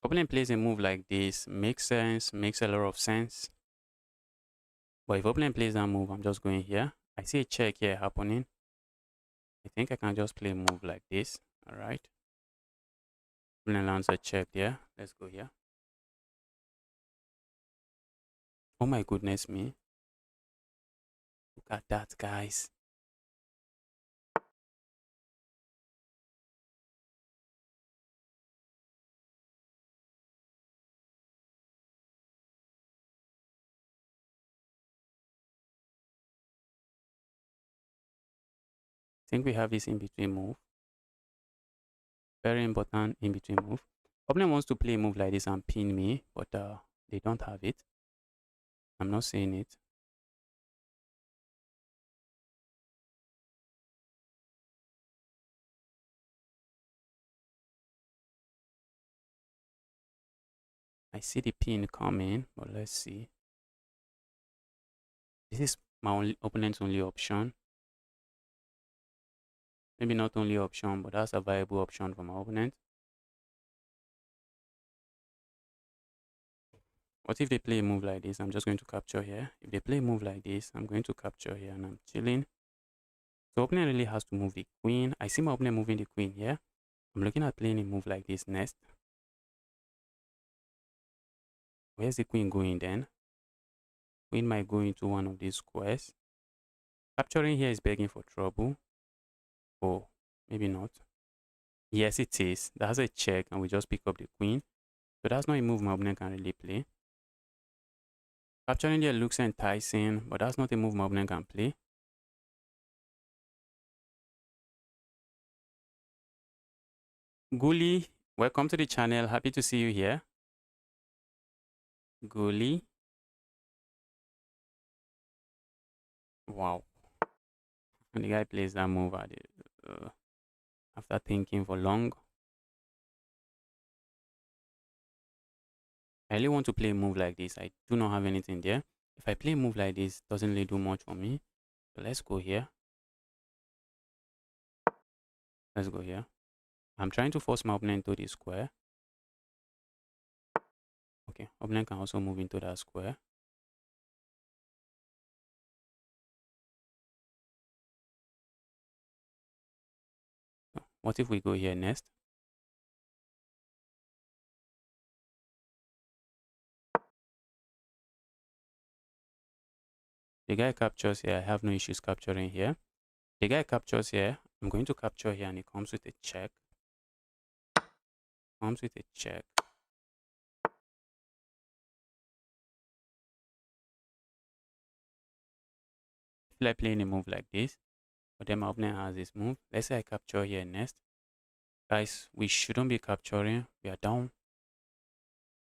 Opponent plays a move like this. Makes sense. Makes a lot of sense. But if opponent plays that move, I'm just going here. I see a check here happening. I think I can just play a move like this. All right. Opponent lands a check there. Let's go here. Oh my goodness me. Look at that, guys. I think we have this in-between move. Very important in-between move. Opponent wants to play a move like this and pin me, but they don't have it. I'm not seeing it. I see the pin coming, but let's see. This is my opponent's only option. Maybe not only option, but that's a viable option for my opponent. What if they play a move like this? I'm just going to capture here. If they play a move like this, I'm going to capture here and I'm chilling. So opponent really has to move the queen. I see my opponent moving the queen here. I'm looking at playing a move like this next. Where's the queen going then? Queen might go into one of these squares. Capturing here is begging for trouble. Oh, maybe not. Yes, it is. That's a check, and we just pick up the queen. So that's not a move my opponent can really play. Capturing there looks enticing, but that's not a move my opponent can play. Guli, welcome to the channel. Happy to see you here. Guli. Wow. And the guy plays that move after thinking for long. I really want to play a move like this. I do not have anything there. If I play a move like this, it doesn't really do much for me. So let's go here. Let's go here. I'm trying to force my opponent to the square. Okay, opponent can also move into that square. So what if we go here next? The guy captures here. I have no issues capturing here. The guy captures here. I'm going to capture here, and it comes with a check. Comes with a check. I feel like playing a move like this, but then my opponent has this move. Let's say I capture here next. Guys, we shouldn't be capturing. We are down.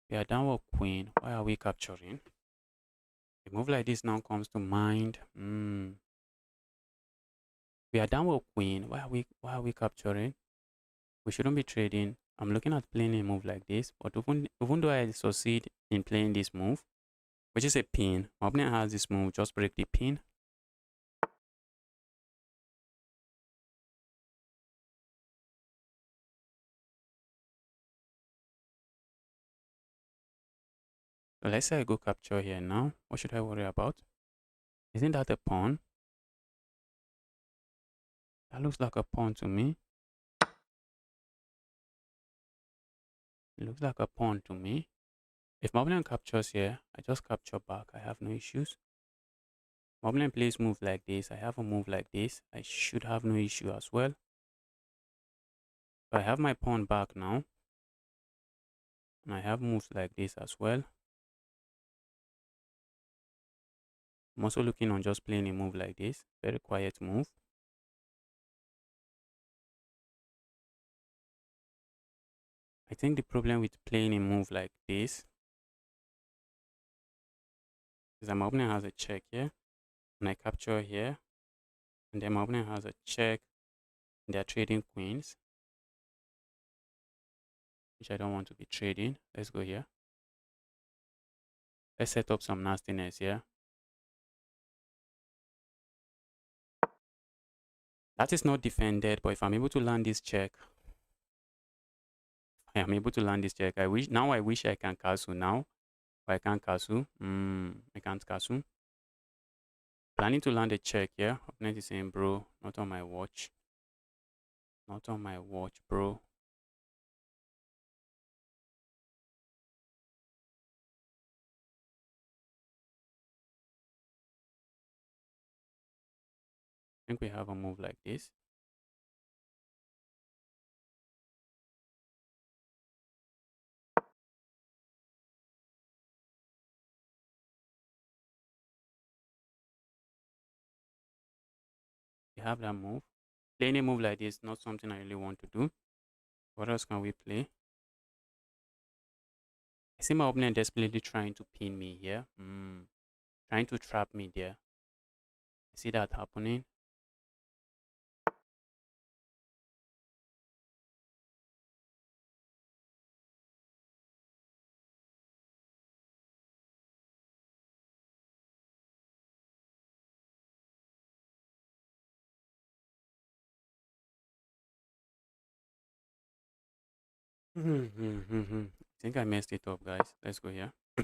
We are down with queen. Why are we capturing? A move like this now comes to mind. We are down with queen. Why are we capturing? We shouldn't be trading. I'm looking at playing a move like this, but even though I succeed in playing this move, which is a pin, my opponent has this move, just break the pin. So let's say I go capture here now. What should I worry about? Isn't that a pawn? That looks like a pawn to me. It looks like a pawn to me. If my opponent captures here, I just capture back. I have no issues. My opponent plays move like this. I have a move like this. I should have no issue as well. So I have my pawn back now. And I have moves like this as well. I'm also looking on just playing a move like this. Very quiet move. I think the problem with playing a move like this is that my opponent has a check here. And I capture here. And then my opponent has a check. And they're trading queens, which I don't want to be trading. Let's go here. Let's set up some nastiness here. That is not defended, but if I'm able to land this check, I am able to land this check. I wish I can castle now, but I can't castle. I can't castle. Planning to land a check here. Opponent is saying, bro, not on my watch. Not on my watch, bro. I think we have a move like this. We have that move. Playing a move like this, not something I really want to do. What else can we play? I see my opponent desperately trying to pin me here. Trying to trap me there. I see that happening. I think I messed it up, guys. Let's go here. I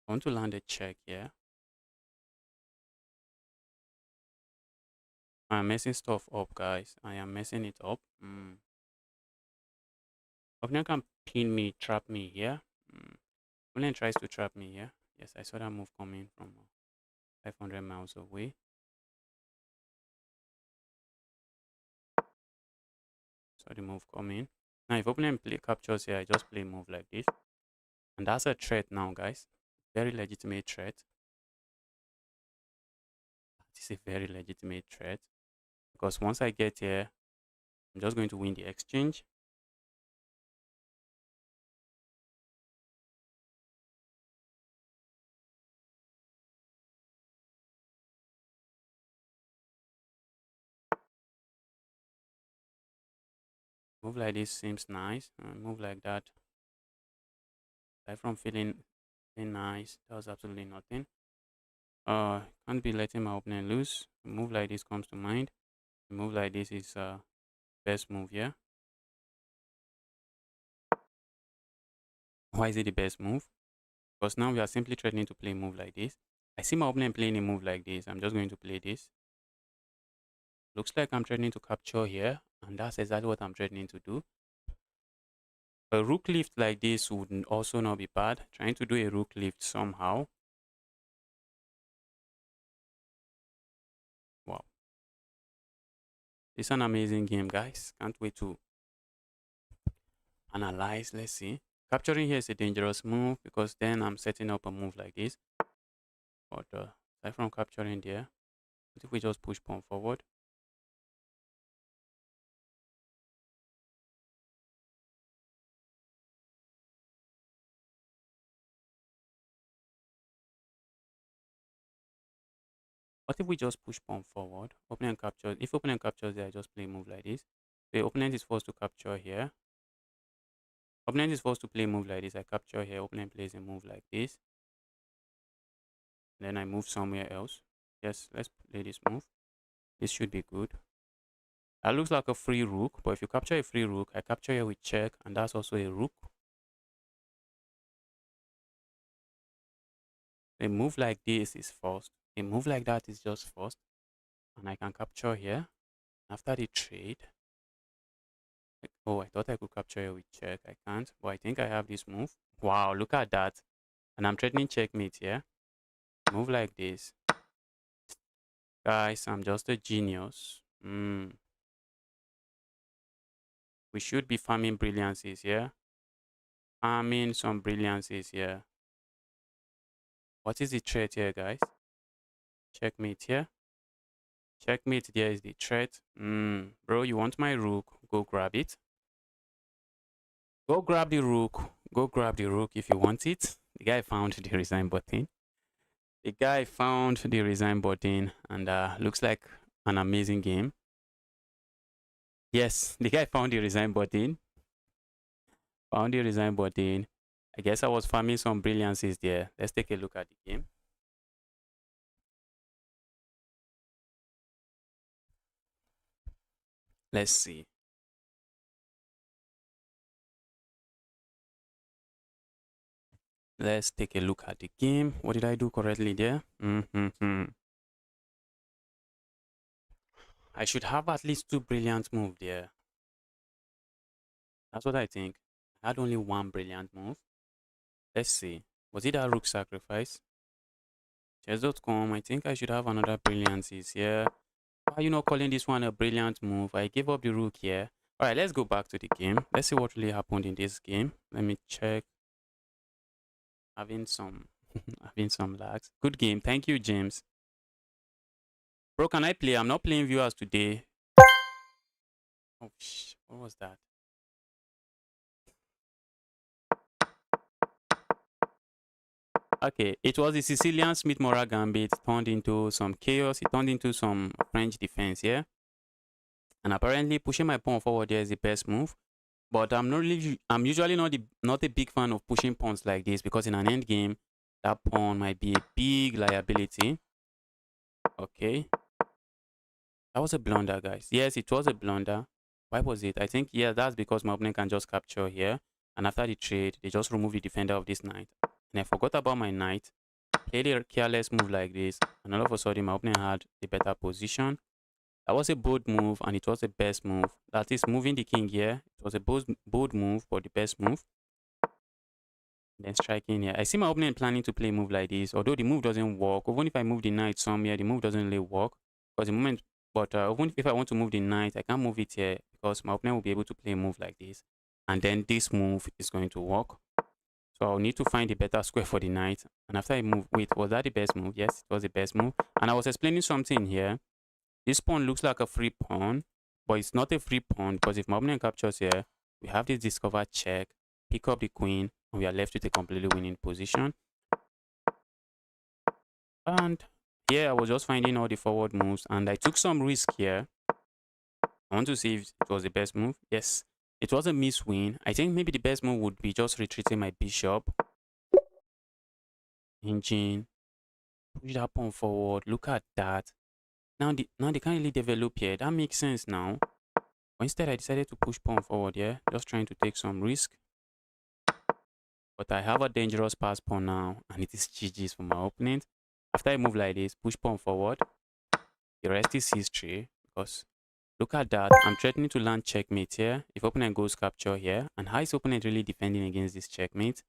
want to land a check here. I'm messing stuff up, guys. I am messing it up. Opponent can pin me, trap me here. Opponent tries to trap me here. Yes, I saw that move coming from 500 miles away. So the move coming. Now if opponent play captures here, I just play move like this. And that's a threat now, guys. Very legitimate threat. This is a very legitimate threat. Because once I get here, I'm just going to win the exchange. Move like this seems nice. Move like that. Aside from feeling nice, does absolutely nothing. Can't be letting my opponent lose. A move like this comes to mind. A move like this is best move here. Why is it the best move? Because now we are simply threatening to play a move like this. I see my opponent playing a move like this. I'm just going to play this. Looks like I'm threatening to capture here, and that's exactly what I'm threatening to do. A rook lift like this would also not be bad. Trying to do a rook lift somehow. Wow. It's an amazing game, guys. Can't wait to analyze. Let's see. Capturing here is a dangerous move because then I'm setting up a move like this. But aside from capturing there, what if we just push pawn forward? What if we just push pawn forward? Opponent captures. If opponent captures there, I just play a move like this. The opponent is forced to capture here. Opponent is forced to play a move like this. I capture here. Opponent plays a move like this. Then I move somewhere else. Yes, let's play this move. This should be good. That looks like a free rook, but if you capture a free rook, I capture here with check, and that's also a rook. A move like this is forced. A move like that is just forced. And I can capture here. After the trade, oh, I thought I could capture here with check. I can't, but I think I have this move. Wow, look at that. And I'm threatening checkmate here. Move like this. Guys, I'm just a genius. We should be farming brilliances here. Farming some brilliances here. What is the threat here, guys? Checkmate here. Checkmate there is the threat. Bro, you want my rook? Go grab it. Go grab the rook. Go grab the rook if you want it. The guy found the resign button. The guy found the resign button, and looks like an amazing game. Yes, the guy found the resign button. Found the resign button. I guess I was farming some brilliances there. Let's take a look at the game. Let's see. Let's take a look at the game. What did I do correctly there? I should have at least 2 brilliant moves there. That's what I think. I had only 1 brilliant move. Let's see. Was it a rook sacrifice? Chess.com, I think I should have another brilliancies here. Why are you not calling this one a brilliant move? I gave up the rook here. Alright, let's go back to the game. Let's see what really happened in this game. Let me check. Having some having some lags. Good game. Thank you, James. Bro, can I play? I'm not playing viewers today. Oh, what was that? Okay, it was the Sicilian Smith-Morra gambit turned into some chaos. It turned into some French defense here. And apparently pushing my pawn forward there is the best move. But I'm usually not a big fan of pushing pawns like this, because in an end game, that pawn might be a big liability. Okay. That was a blunder, guys. Yes, it was a blunder. Why was it? I think, yeah, that's because my opponent can just capture here. And after the trade, they just remove the defender of this knight. And I forgot about my knight. Played a careless move like this. And all of a sudden, my opponent had a better position. That was a bold move, and it was the best move. That is moving the king here. It was a bold move, but the best move. Then striking here. I see my opponent planning to play a move like this. Although the move doesn't work. Even if I move the knight somewhere, the move doesn't really work. Because the moment, but even if I want to move the knight, I can't move it here because my opponent will be able to play a move like this. And then this move is going to work. So I'll need to find a better square for the knight. And after I move, wait, was that the best move? Yes, it was the best move. And I was explaining something here. This pawn looks like a free pawn, but it's not a free pawn because if my opponent captures here, we have this discovered check, pick up the queen, and we are left with a completely winning position. And here I was just finding all the forward moves, and I took some risk here. I want to see if it was the best move. Yes, it was a miss win. I think maybe the best move would be just retreating my bishop. Engine. Push that pawn forward. Look at that. Now they can't really develop here. That makes sense now. But instead, I decided to push pawn forward here. Just trying to take some risk. But I have a dangerous pass pawn now. And it is GG's for my opponent. After I move like this, push pawn forward. The rest is history. Because look at that. I'm threatening to land checkmate here. If opponent goes capture here. And how is opponent really defending against this checkmate?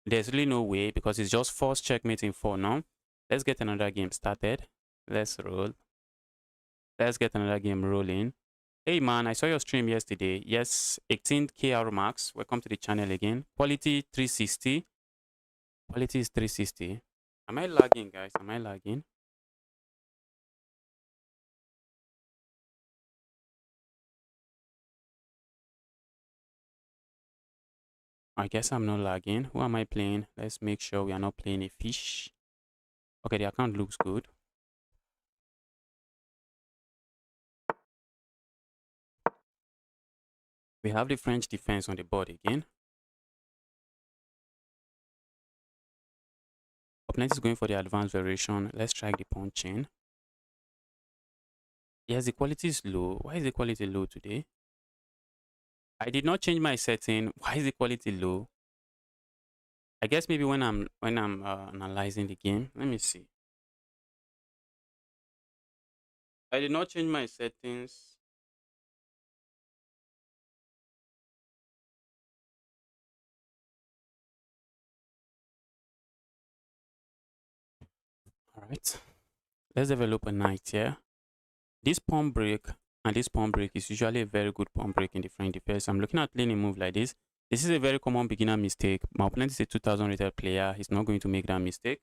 There's really no way. Because it's just forced checkmate in 4 now. Let's get another game started. Let's roll. Let's get another game rolling. Hey man, I saw your stream yesterday. Yes, 18KR Max. Welcome to the channel again. Quality 360. Quality is 360. Am I lagging, guys? Am I lagging? I guess I'm not lagging. Who am I playing? Let's make sure we are not playing a fish. Okay, the account looks good. We have the French defense on the board again. Opponent is going for the advanced variation. Let's strike the pawn chain. Yes, the quality is low. Why is the quality low today? I did not change my setting. Why is the quality low? I guess maybe when I'm analyzing the game. Let me see. I did not change my settings. All right. Let's develop a knight here. This pawn break and this pawn break is usually a very good pawn break in the French defense. I'm looking at playing a move like this. This is a very common beginner mistake. My opponent is a 2000 rated player. He's not going to make that mistake.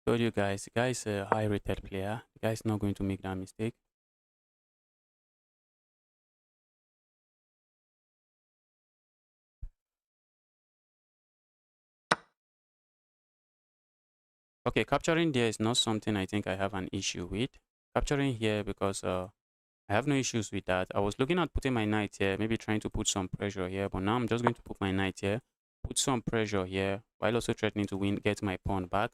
Told you guys, the guy is a high rated player. The guy is not going to make that mistake. Okay, capturing there is not something I think I have an issue with. Capturing here because I have no issues with that. I was looking at putting my knight here, maybe trying to put some pressure here, but now I'm just going to put my knight here, put some pressure here, while also threatening to win, get my pawn back.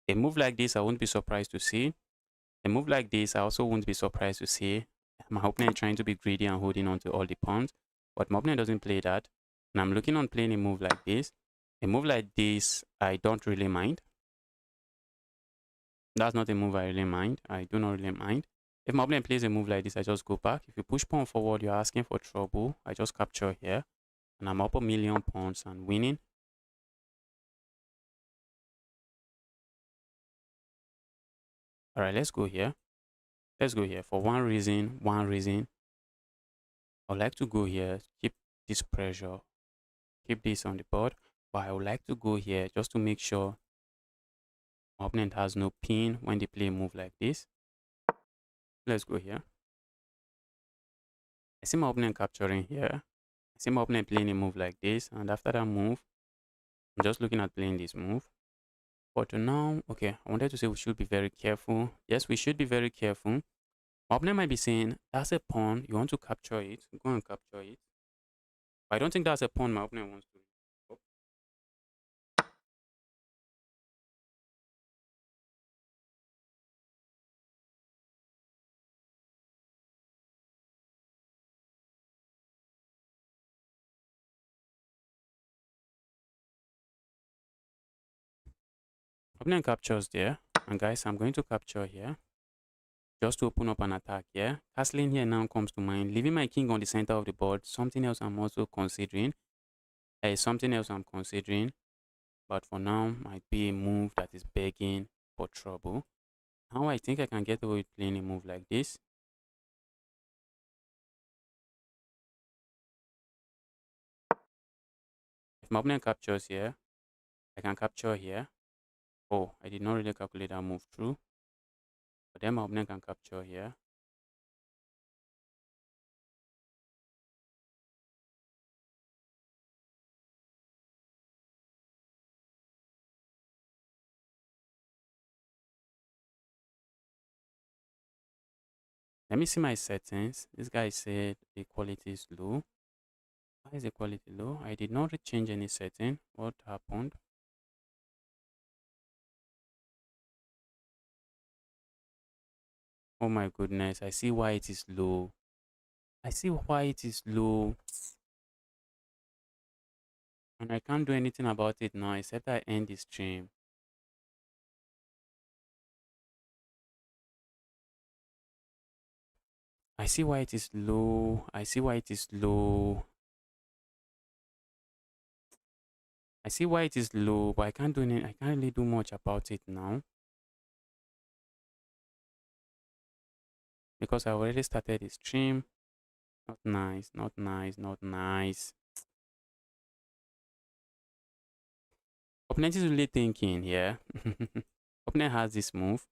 A move like this, I won't be surprised to see. A move like this, I also won't be surprised to see. My opponent trying to be greedy and holding on to all the pawns, but my opponent doesn't play that. And I'm looking on playing a move like this. A move like this, I don't really mind. That's not a move I really mind. I do not really mind. If my opponent plays a move like this, I just go back. If you push pawn forward, you're asking for trouble. I just capture here. And I'm up a million pawns and winning. Alright, let's go here. Let's go here. For one reason, I would like to go here, keep this pressure, keep this on the board. But I would like to go here just to make sure my opponent has no pin when they play a move like this. Let's go here. I see my opponent capturing here. I see my opponent playing a move like this. And after that move, I'm just looking at playing this move. But now, okay, I wanted to say we should be very careful. Yes, we should be very careful. My opponent might be saying, that's a pawn. You want to capture it. Go and capture it. But I don't think that's a pawn my opponent wants to. Opponent captures there. And guys, I'm going to capture here. Just to open up an attack here. Castling here now comes to mind. Leaving my king on the center of the board. Something else I'm also considering. There is something else I'm considering. But for now, might be a move that is begging for trouble. Now I think I can get away with playing a move like this. If my opponent captures here, I can capture here. Oh, I did not really calculate that move through. But then my opponent can capture here. Let me see my settings. This guy said the quality is low. Why is the quality low? I did not change any setting. What happened? Oh my goodness, I see why it is low. I see why it is low. And I can't do anything about it now except I end the stream. I see why it is low. I see why it is low. I see why it is low, but I can't do anything. I can't really do much about it now. Because I already started the stream. Not nice, not nice, not nice. Opponent is really thinking here. Opponent has this move.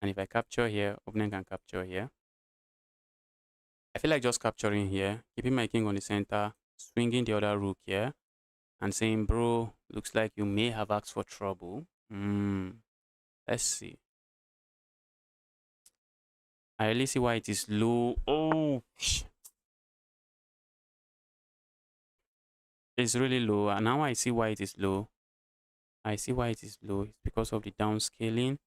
And if I capture here, opponent can capture here. I feel like just capturing here, keeping my king on the center, swinging the other rook here, and saying, bro, looks like you may have asked for trouble. Let's see. I really see why it is low. Oh, it's really low. And now I see why it is low. I see why it is low. It's because of the downscaling.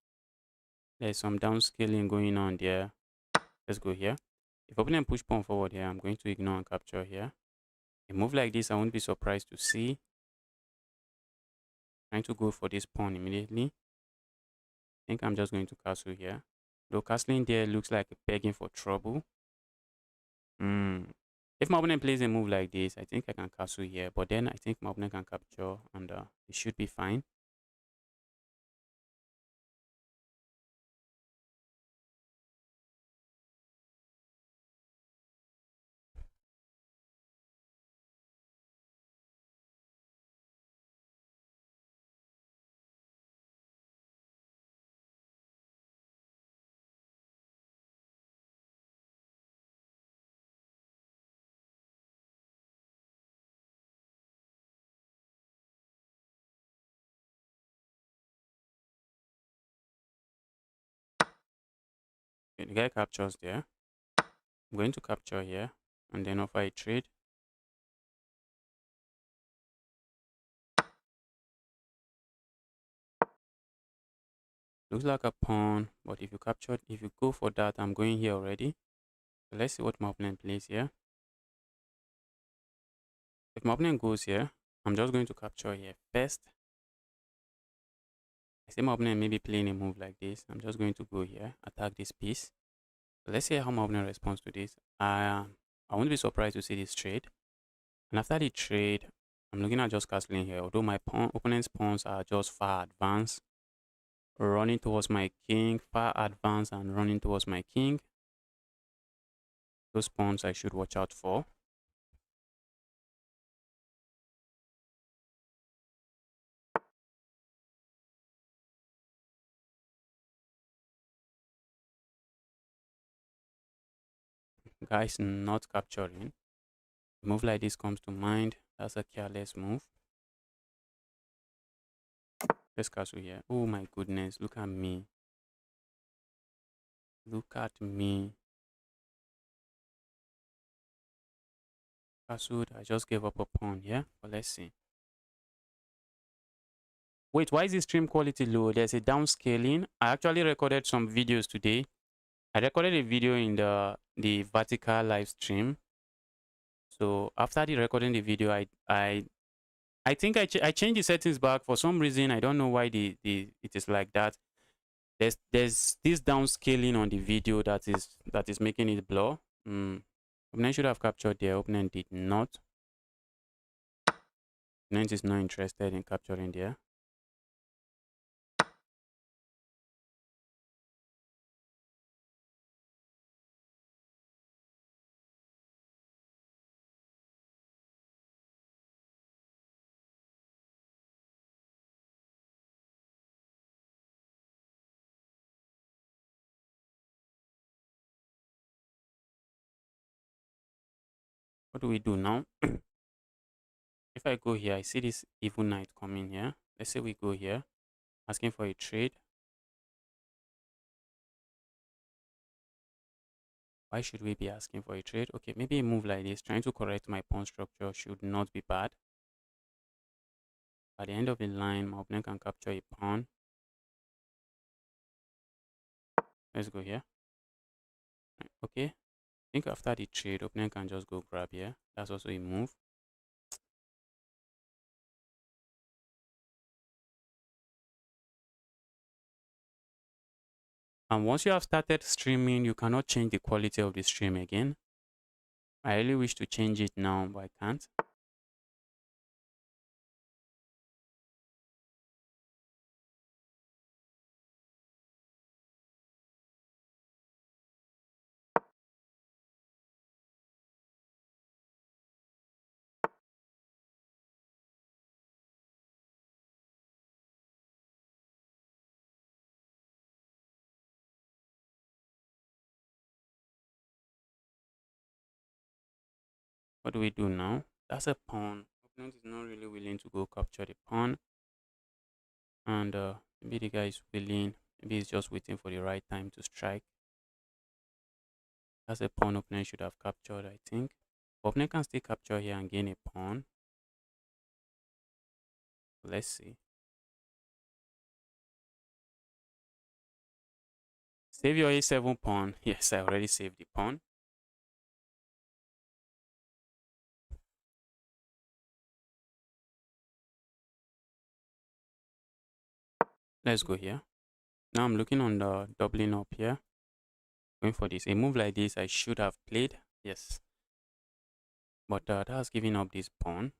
There's some downscaling going on there. Let's go here. If opponent push pawn forward here, I'm going to ignore and capture here. A move like this, I won't be surprised to see. Trying to go for this pawn immediately. I think I'm just going to castle here. Though castling there looks like begging for trouble. If my opponent plays a move like this, I think I can castle here. But then I think my opponent can capture and it should be fine. Okay, the guy captures there. I'm going to capture here and then offer a trade. Looks like a pawn, but if you go for that, I'm going here already. So let's see what my opponent plays here. If my opponent goes here, I'm just going to capture here first. I see my opponent maybe playing a move like this. I'm just going to go here, attack this piece. So let's see how my opponent responds to this. I won't be surprised to see this trade. And after the trade, I'm looking at just castling here. Although my opponent's pawns are just far advanced, running towards my king, far advanced and running towards my king. Those pawns I should watch out for. Guys, not capturing. A move like this comes to mind. That's a careless move. Let's castle here. Oh my goodness, look at me. Look at me. Castled, I just gave up a pawn here, but let's see. Wait, why is the stream quality low? There's a downscaling. I actually recorded some videos today. I recorded a video in the vertical live stream. So after the recording the video, I I think I changed the settings back for some reason. I don't know why it is like that. There's this downscaling on the video that is making it blur. Opponent should have captured there. Opponent did not. Opponent is not interested in capturing there. What do we do now? If I go here, I see this evil knight coming here. Let's say we go here, asking for a trade. Why should we be asking for a trade? Okay, maybe a move like this, trying to correct my pawn structure, should not be bad. At the end of the line, my opponent can capture a pawn. Let's go here. Okay, I think after the trade, opponent can just go grab here. That's also a move. And once you have started streaming, you cannot change the quality of the stream again. I really wish to change it now, but I can't. What do we do now? That's a pawn. Opponent is not really willing to go capture the pawn. And maybe the guy is willing. Maybe he's just waiting for the right time to strike. That's a pawn opponent should have captured, I think. Opponent can still capture here and gain a pawn. Let's see. Save your a7 pawn. Yes, I already saved the pawn. Let's go here. Now I'm looking on the doubling up here. Going for this. A move like this I should have played. Yes. But that has given up this pawn.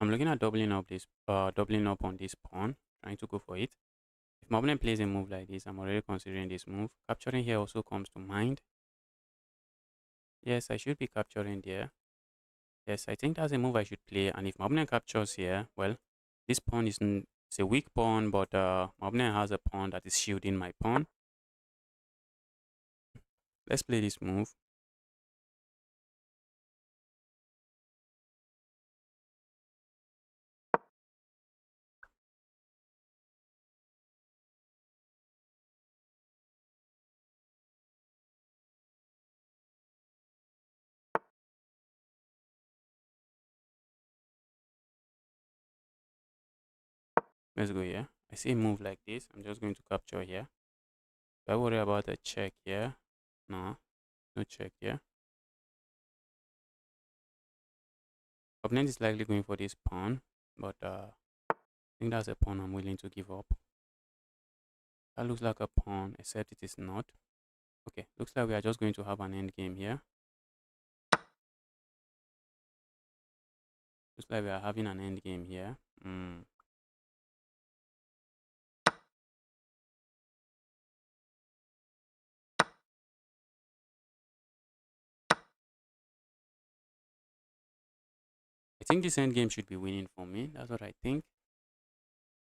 I'm looking at doubling up on this pawn, trying to go for it. If my opponent plays a move like this, I'm already considering this move. Capturing here also comes to mind. Yes, I should be capturing there. Yes, I think that's a move I should play. And if my opponent captures here, well, this pawn is it's a weak pawn, but my opponent has a pawn that is shielding my pawn. Let's play this move. Let's go here. I see a move like this. I'm just going to capture here. Do I worry about a check here? No, no check here. Opponent is likely going for this pawn, but I think that's a pawn I'm willing to give up. That looks like a pawn, except it is not. Okay, looks like we are just going to have an end game here. Looks like we are having an end game here. I think this end game should be winning for me. That's what I think.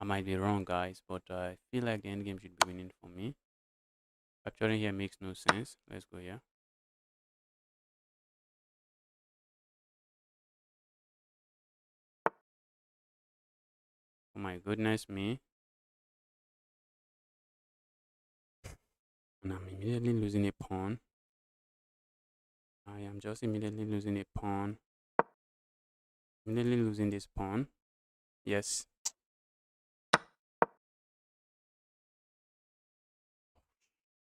I might be wrong, guys, but I feel like the end game should be winning for me. Capturing here makes no sense. Let's go here. Oh my goodness me. And I'm immediately losing a pawn. I am just immediately losing a pawn. Immediately losing this pawn. Yes.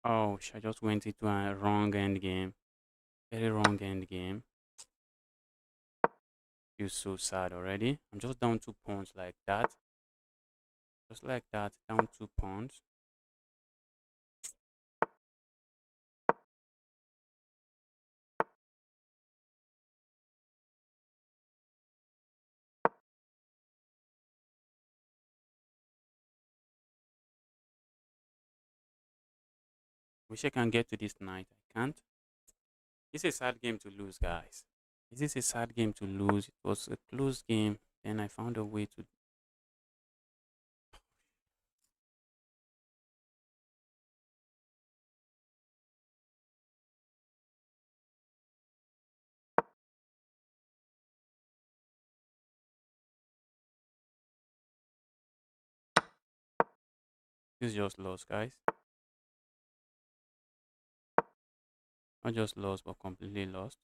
Oh, I just went into a wrong end game. Very wrong end game. Feel so sad already. I'm just down 2 pawns like that. Just like that, down 2 pawns. Wish I can get to this knight. I can't. It's a sad game to lose, guys. This is a sad game to lose. It was a close game. Then I found a way to. This is just lost, guys. Not just lost, but completely lost.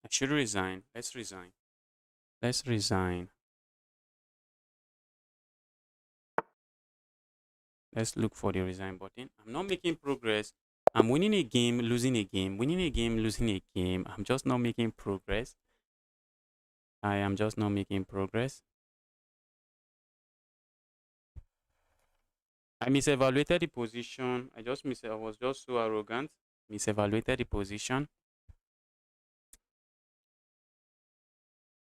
I should resign. Let's resign. Let's resign. Let's look for the resign button. I'm not making progress. I'm winning a game, losing a game, winning a game, losing a game. I'm just not making progress. I am just not making progress. I misevaluated the position. I was just so arrogant. Misevaluated the position.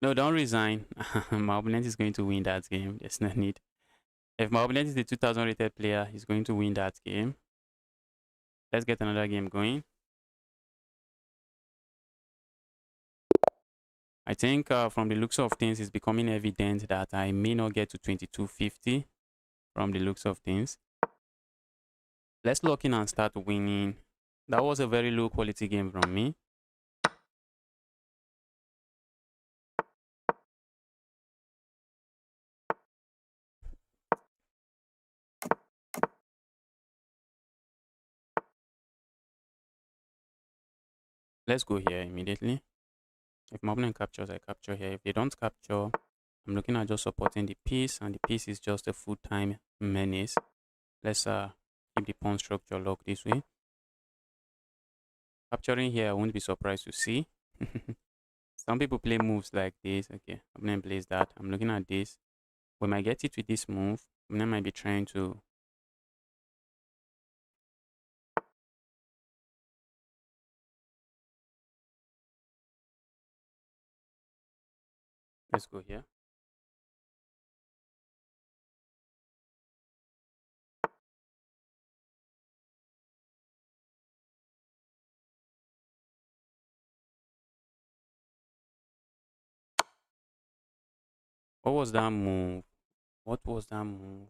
No, don't resign. My opponent is going to win that game. There's no need. If my opponent is the 2000 rated player, he's going to win that game. Let's get another game going. I think from the looks of things, it's becoming evident that I may not get to 2250 from the looks of things. Let's lock in and start winning. That was a very low quality game from me. Let's go here immediately. If my opponent captures, I capture here. If they don't capture, I'm looking at just supporting the piece, and the piece is just a full-time menace. Let's keep the pawn structure locked this way. Capturing here, I won't be surprised to see. Some people play moves like this. Okay, opponent plays that. I'm looking at this. We might get it with this move. Opponent might be trying to. Let's go here. What was that move? What was that move?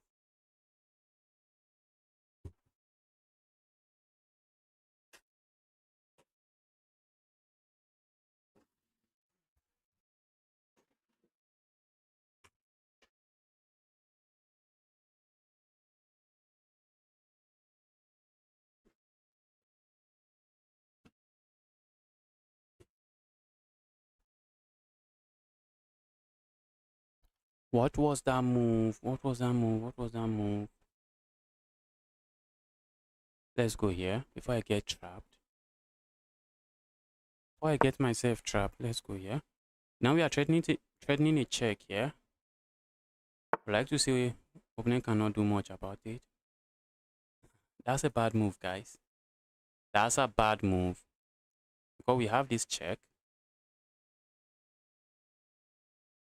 What was that move? What was that move? What was that move? Let's go here before I get trapped. Before I get myself trapped, let's go here. Now we are threatening a check here. I like to say opponent cannot do much about it. That's a bad move, guys. That's a bad move. Because we have this check.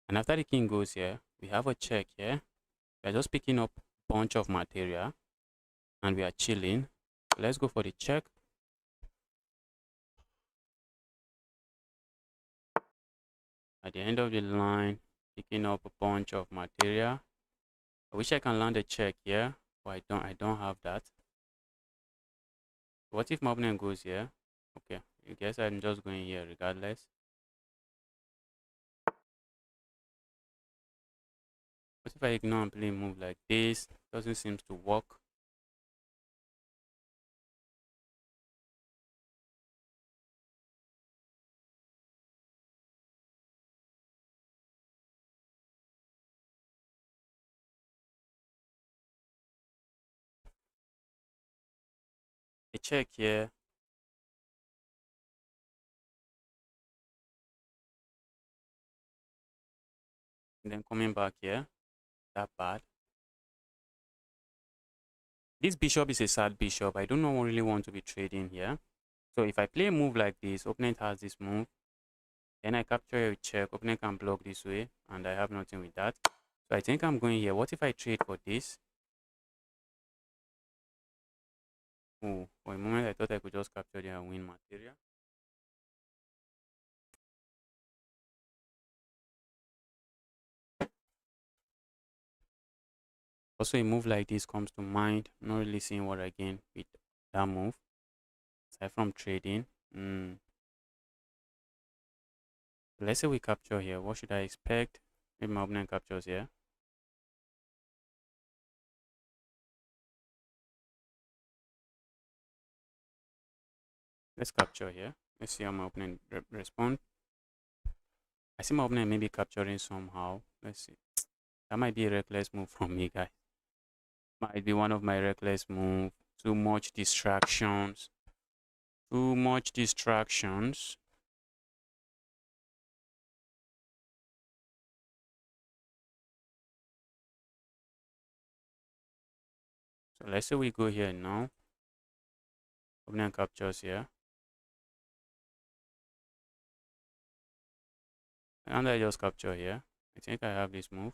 And after the king goes here, we have a check here. We are just picking up a bunch of material. And we are chilling. So let's go for the check. At the end of the line, picking up a bunch of material. I wish I can land a check here, but I don't have that. What if my opponent goes here? Okay, I guess I'm just going here regardless. What if I ignore and play a move like this? Doesn't seem to work. check here. And then coming back here. That bad. This bishop is a sad bishop. I do not really want to be trading here. So if I play a move like this, opponent has this move. Then I capture a check. Opponent can block this way. And I have nothing with that. So I think I'm going here. What if I trade for this? Oh, for a moment I thought I could just capture there and win material. Also, a move like this comes to mind. Not really seeing what I gain with that move. Aside from trading. Let's say we capture here. What should I expect? Maybe my opponent captures here. Let's capture here. Let's see how my opponent responds. I see my opponent maybe capturing somehow. Let's see. That might be a reckless move from me, guys. Might be one of my reckless moves. Too much distractions. Too much distractions. So let's say we go here now. Opponent captures here. And I just capture here. I think I have this move.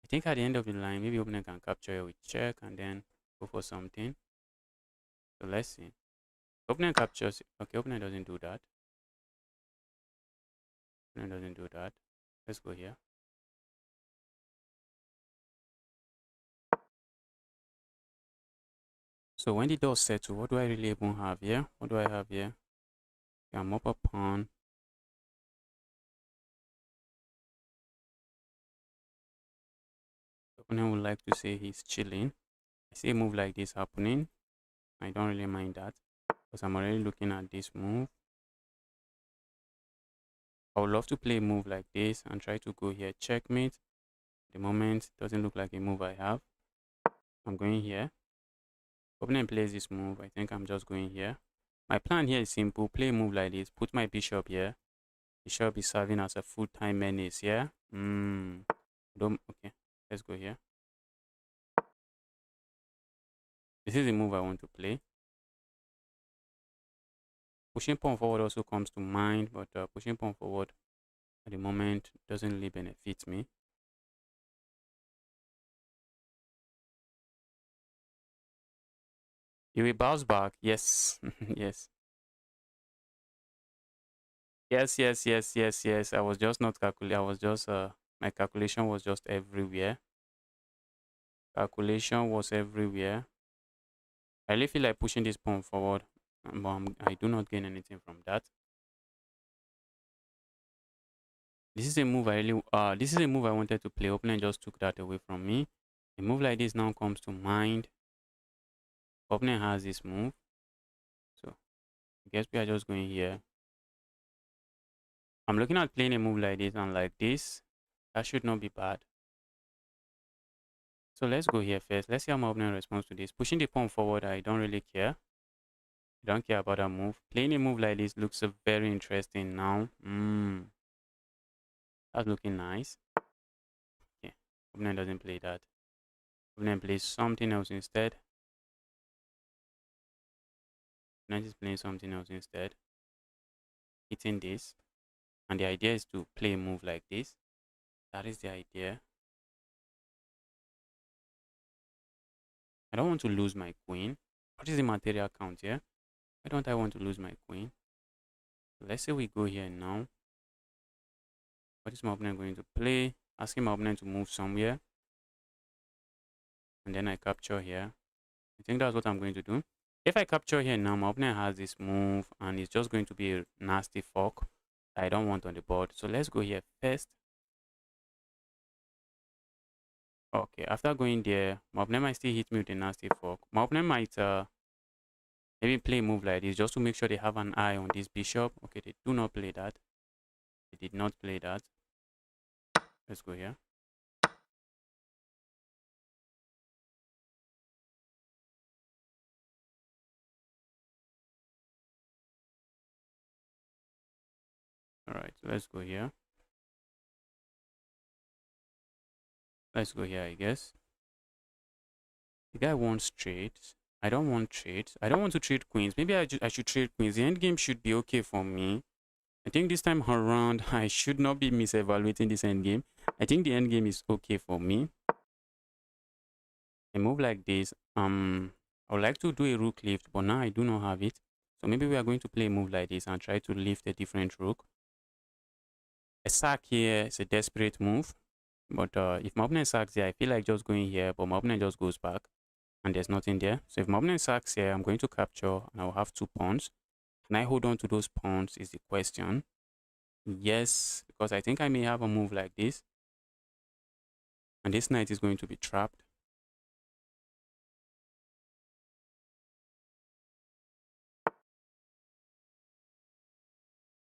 I think at the end of the line, maybe opponent can capture here with check and then go for something. So let's see. Opponent captures. Okay, opponent doesn't do that. Opponent doesn't do that. Let's go here. So when the doors settle, what do I really even have here? What do I have here? Okay, I'm up a pawn. The opponent would like to say he's chilling. I see a move like this happening. I don't really mind that because I'm already looking at this move. I would love to play a move like this and try to go here checkmate. At the moment, it doesn't look like a move I have. I'm going here. Opponent plays this move. I think I'm just going here. My plan here is simple. Play a move like this. Put my bishop here. Bishop is serving as a full-time menace here. Okay, let's go here. This is the move I want to play. Pushing pawn forward also comes to mind, but pushing pawn forward at the moment doesn't really benefit me. You will bounce back. Yes. Yes. Yes. I was just not calculating. I was just my calculation was just everywhere. Calculation was everywhere. I really feel like pushing this pawn forward, but I do not gain anything from that. This is a move this is a move I wanted to play. Opponent just took that away from me. A move like this now comes to mind. Opponent has this move. So I guess we are just going here. I'm looking at playing a move like this and like this. That should not be bad. So let's go here first. Let's see how my opponent responds to this. Pushing the pawn forward, I don't really care. I don't care about that move. Playing a move like this looks very interesting now. That's looking nice. Okay. Opponent doesn't play that. Opponent plays something else instead. Opponent is playing something else instead. Hitting this. And the idea is to play a move like this. That is the idea. I don't want to lose my queen. What is the material count here? Why don't I want to lose my queen? So let's say we go here now. What is my opponent going to play? Asking my opponent to move somewhere. And then I capture here. I think that's what I'm going to do. If I capture here now, my opponent has this move and it's just going to be a nasty fork I don't want on the board. So let's go here first. Okay, after going there, my opponent might still hit me with a nasty fork. My opponent might maybe play a move like this just to make sure they have an eye on this bishop. Okay, they do not play that. They did not play that. Let's go here. All right, so let's go here. Let's go here, I guess. The guy wants trades. I don't want trades. I don't want to trade queens. Maybe I should trade queens. The end game should be okay for me. I think this time around, I should not be misevaluating this end game. I think the end game is okay for me. A move like this, I would like to do a rook lift, but now I do not have it. So maybe we are going to play a move like this and try to lift a different rook. A sack here is a desperate move. But if my opponent sacks here, I feel like just going here, but my opponent just goes back and there's nothing there. So if my opponent sacks here, I'm going to capture and I'll have 2 pawns. Can I hold on to those pawns is the question. Yes, because I think I may have a move like this. And this knight is going to be trapped.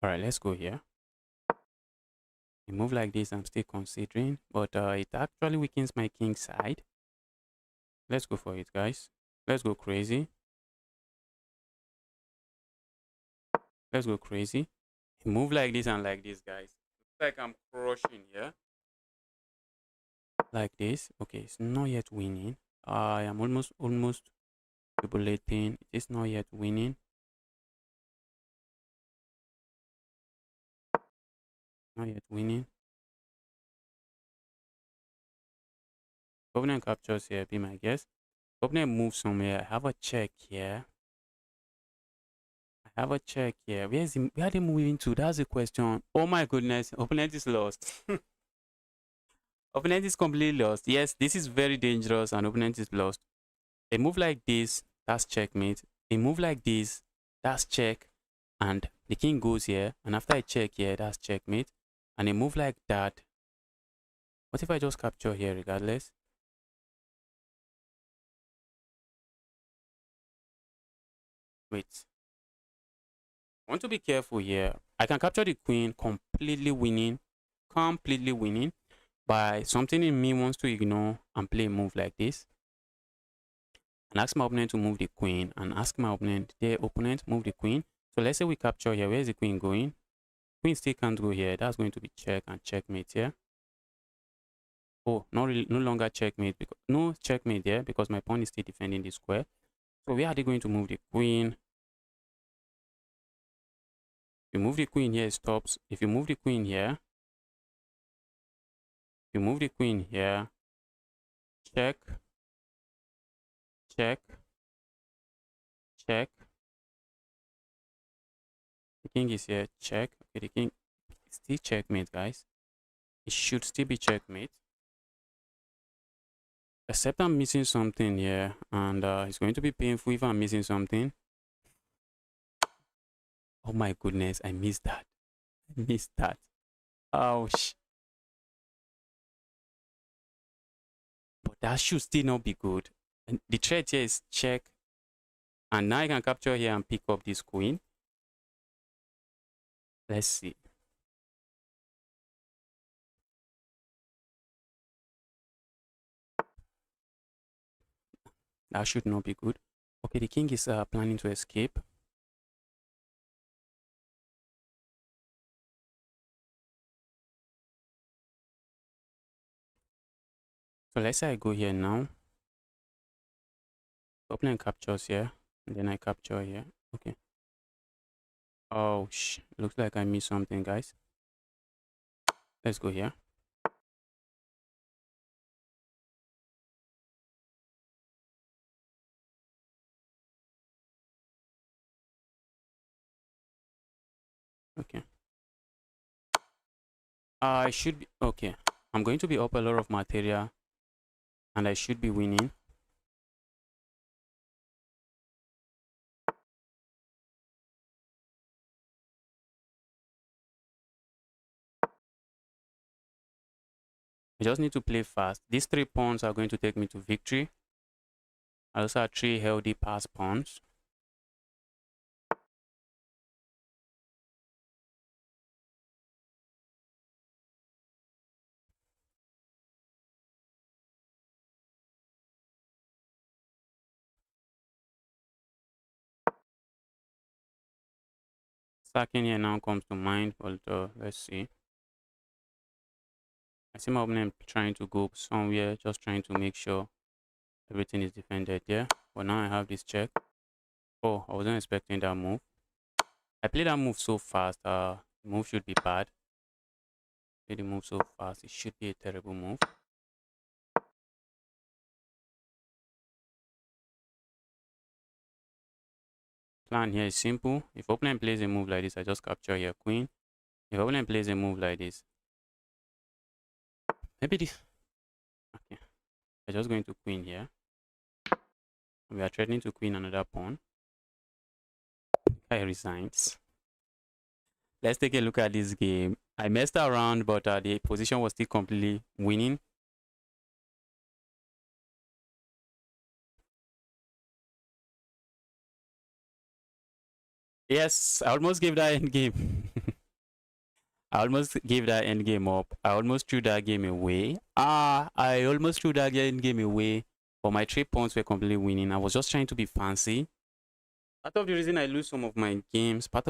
All right, let's go here. A move like this, I'm still considering, but it actually weakens my king side. Let's go for it, guys. Let's go crazy. Let's go crazy. A move like this and like this, guys. Looks like I'm crushing here. Like this. Okay, it's not yet winning. I am almost jubilating. It's not yet winning. Not yet winning. Opponent captures here, be my guess. Opponent moves somewhere. I have a check here. I have a check here. Where are they moving to? That's the question. Oh my goodness. Opponent is lost. Opponent is completely lost. Yes, this is very dangerous and opponent is lost. A move like this, that's checkmate. A move like this, that's check. And the king goes here. And after I check here, that's checkmate. And a move like that. What if I just capture here regardless? Wait. I want to be careful here. I can capture the queen completely winning. Completely winning. By something in me wants to ignore and play a move like this. And ask my opponent to move the queen. And ask my opponent, their opponent, move the queen. So let's say we capture here. Where is the queen going? Queen still can't go here. That's going to be check and checkmate here. Oh, no longer checkmate because no checkmate there because my pawn is still defending the square. So where are they going to move the queen? If you move the queen here, it stops. If you move the queen here, you move the queen here, check, check, check. The king is here, check. Okay, the king is still checkmate, guys. It should still be checkmate. Except I'm missing something here, and it's going to be painful if I'm missing something. Oh my goodness, I missed that. I missed that. Ouch. But that should still not be good. And the threat here is check. And now I can capture here and pick up this queen. Let's see. That should not be good. Okay, the king is planning to escape. So let's say I go here now. Opponent captures here. And then I capture here. Okay. Oh, looks like I missed something, guys. Let's go here. Okay. I should be, okay. I'm going to be up a lot of material and I should be winning. I just need to play fast. These 3 pawns are going to take me to victory. I also have 3 healthy pass pawns. Sacking here now comes to mind, but let's see. I see my opponent trying to go somewhere, just trying to make sure everything is defended there. But now I have this check. Oh, I wasn't expecting that move. I played that move so fast. The move should be bad. Play the move so fast. It should be a terrible move. Plan here is simple. If opponent plays a move like this, I just capture here queen. If opponent plays a move like this, maybe this. Okay, I'm just going to queen here. We are threatening to queen another pawn. Guy resigns. Let's take a look at this game. I messed around, but the position was still completely winning. Yes, I almost gave that end game. I almost gave that end game up. I almost threw that game away. I almost threw that end game away. But my 3 points were completely winning. I was just trying to be fancy. Part of the reason I lose some of my games. But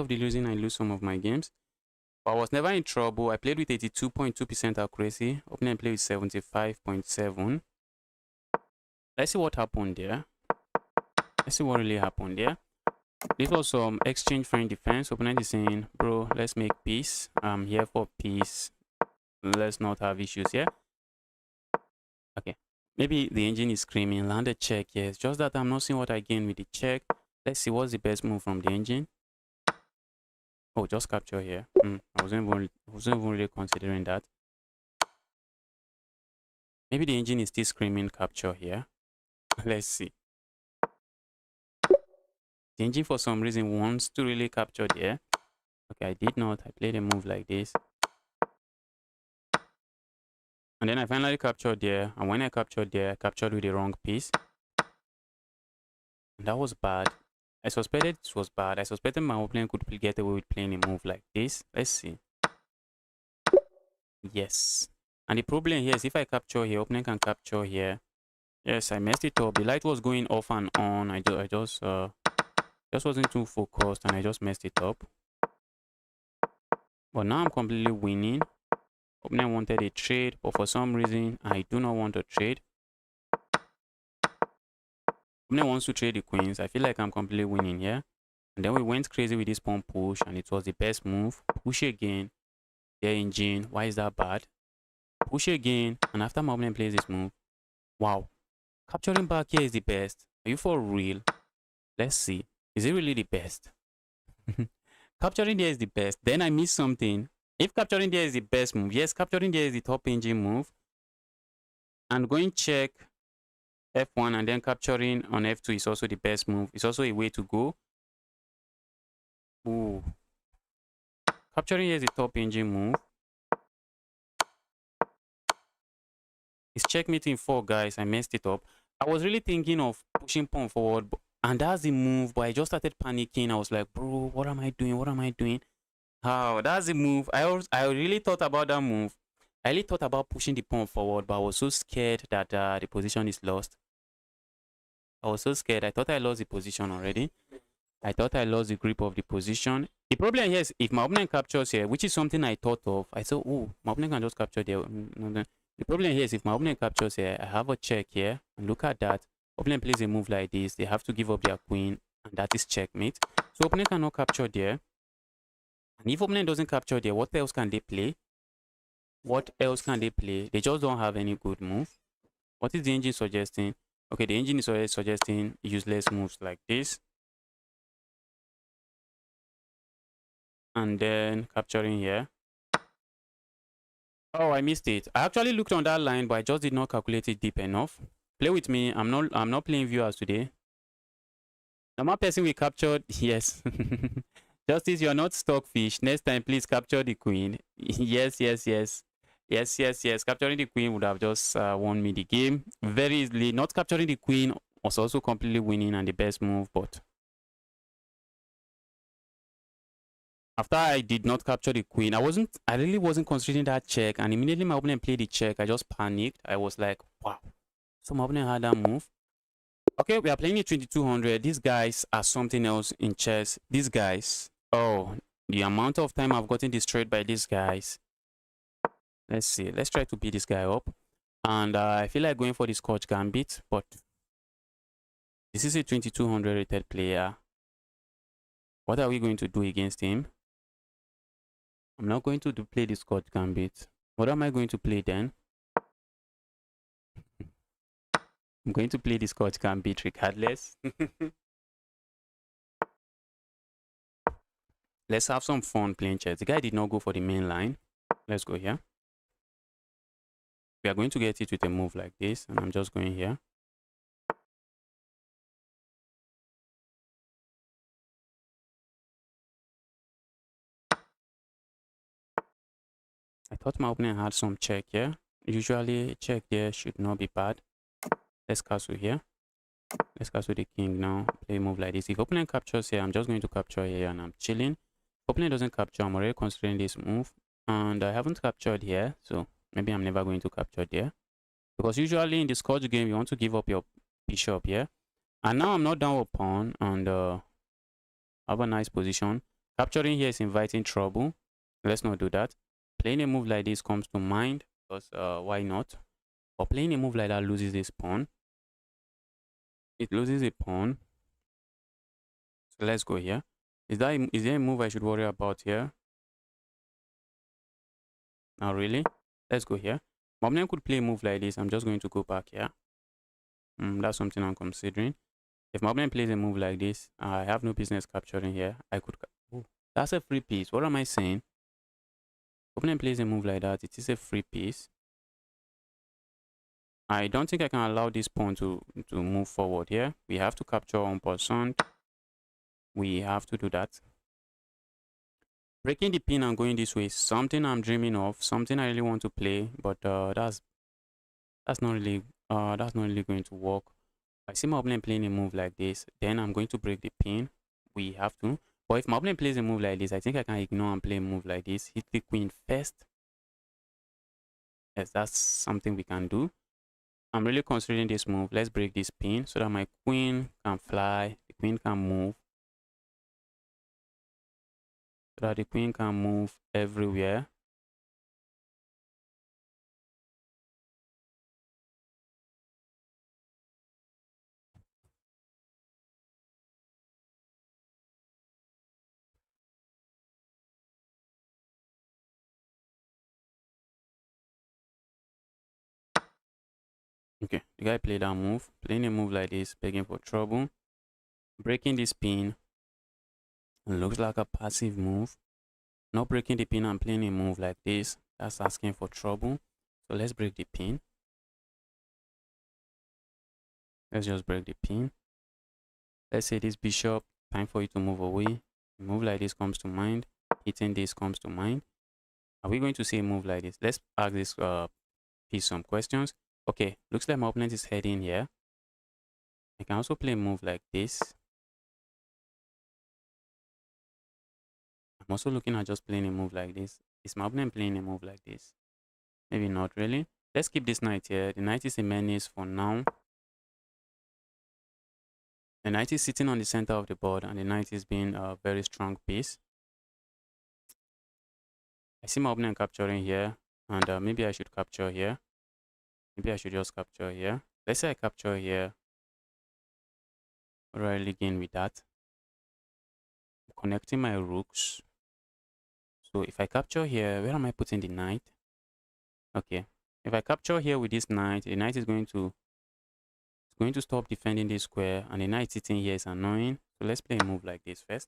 I was never in trouble. I played with 82.2% accuracy. Opponent played with 75.7. Let's see what happened there. Let's see what really happened there. This was some exchange friend defense. Opponent is saying, bro, let's make peace. I'm here for peace. Let's not have issues here. Okay. Maybe the engine is screaming, land a check. Yes, just that I'm not seeing what I gain with the check. Let's see what's the best move from the engine. Oh, just capture here. I wasn't even really considering that. Maybe the engine is still screaming capture here. Let's see. The engine for some reason wants to really capture there. Okay, I did not. I played a move like this. And then I finally captured there. And when I captured there, I captured with the wrong piece. And that was bad. I suspected it was bad. I suspected my opponent could get away with playing a move like this. Let's see. Yes. And the problem here is if I capture here, opponent can capture here. Yes, I messed it up. The light was going off and on. I just wasn't too focused and I just messed it up. But now I'm completely winning. Opponent wanted a trade, but for some reason I do not want to trade. Opponent wants to trade the queens. I feel like I'm completely winning here. And then we went crazy with this pawn push and it was the best move. Push again. Their engine. Why is that bad? Push again. And after my opponent plays this move. Wow. Capturing back here is the best. Are you for real? Let's see. Is it really the best? Capturing there is the best. Then I missed something. If capturing there is the best move, yes, capturing there is the top engine move. And going check F1 and then capturing on F2 is also the best move. It's also a way to go. Ooh. Capturing here is the top engine move. It's checkmate in 4, guys. I messed it up. I was really thinking of pushing pawn forward, and that's the move, but I just started panicking. I was like, bro, what am I doing? What am I doing? Oh, that's the move. I really thought about that move. I really thought about pushing the pawn forward, but I was so scared that the position is lost. I was so scared. I thought I lost the position already. I thought I lost the grip of the position. The problem here is if my opponent captures here, which is something I thought of, I thought, oh, my opponent can just capture there. The problem here is if my opponent captures here, I have a check here. And look at that. Opponent plays a move like this. They have to give up their queen. And that is checkmate. So opponent cannot capture there. And if opponent doesn't capture there, what else can they play? What else can they play? They just don't have any good move. What is the engine suggesting? Okay, the engine is already suggesting useless moves like this. And then capturing here. Oh, I missed it. I actually looked on that line, but I just did not calculate it deep enough. Play with me. I'm not playing viewers today. Normal person we captured. Yes. Justice, you are not stockfish. Next time, please capture the queen. Yes, yes, yes. Yes, yes, yes. Capturing the queen would have just won me the game very easily. Not capturing the queen was also completely winning and the best move, but after I did not capture the queen, I really wasn't considering that check, and immediately my opponent played the check. I just panicked. I was like, wow. So my opponent had that move. Okay, we are playing it 2200. These guys are something else in chess. These guys, oh, The amount of time I've gotten destroyed by these guys. Let's see. Let's try to beat this guy up. And I feel like going for the Scotch Gambit, but this is a 2200 rated player. What are we going to do against him? I'm not going to play the Scotch Gambit. What am I going to play then? I'm going to play the Scotch Gambit regardless. Let's have some fun playing chess. The guy did not go for the main line. Let's go here. We are going to get it with a move like this, and I'm just going here. I thought my opponent had some check here. Usually check there should not be bad. Let's castle here. Let's castle the king now. Play a move like this. If opponent captures here, I'm just going to capture here and I'm chilling. If opponent doesn't capture, I'm already considering this move. And I haven't captured here, so maybe I'm never going to capture there. Because usually in the Scotch game, you want to give up your bishop here. And now I'm not down with pawn and have a nice position. Capturing here is inviting trouble. Let's not do that. Playing a move like this comes to mind because why not? Or playing a move like that loses this pawn. It loses a pawn. So let's go here. Is there a move I should worry about here? Not really. Let's go here. My opponent could play a move like this. I'm just going to go back here. That's something I'm considering. If my opponent plays a move like this, I have no business capturing here. I could. Oh, that's a free piece. What am I saying? Opponent plays a move like that. It is a free piece. I don't think I can allow this pawn to move forward here. We have to capture 1%. We have to do that. Breaking the pin and going this way is something I'm dreaming of, something I really want to play, but that's not really going to work. I see my opponent playing a move like this, then I'm going to break the pin. We have to. But if my opponent plays a move like this, I think I can ignore and play a move like this. Hit the queen first. Yes, that's something we can do. I'm really considering this move. Let's break this pin so that my queen can fly, the queen can move. So that the queen can move everywhere. Okay, the guy played that move. Playing a move like this, begging for trouble. Breaking this pin. Looks like a passive move. Not breaking the pin and playing a move like this. That's asking for trouble. So let's break the pin. Let's just break the pin. Let's say this bishop, time for you to move away. A move like this comes to mind. Hitting this comes to mind. Are we going to see a move like this? Let's ask this piece some questions. Okay, looks like my opponent is heading here. I can also play a move like this. I'm also looking at just playing a move like this. Is my opponent playing a move like this? Maybe not really. Let's keep this knight here. The knight is a menace for now. The knight is sitting on the center of the board and the knight is being a very strong piece. I see my opponent capturing here and maybe I should capture here. Maybe I should just capture here. Let's say I capture here. What do I really gain with that? I'm connecting my rooks. So if I capture here, where am I putting the knight? Okay. If I capture here with this knight, the knight is going to stop defending this square and the knight sitting here is annoying. So let's play a move like this first.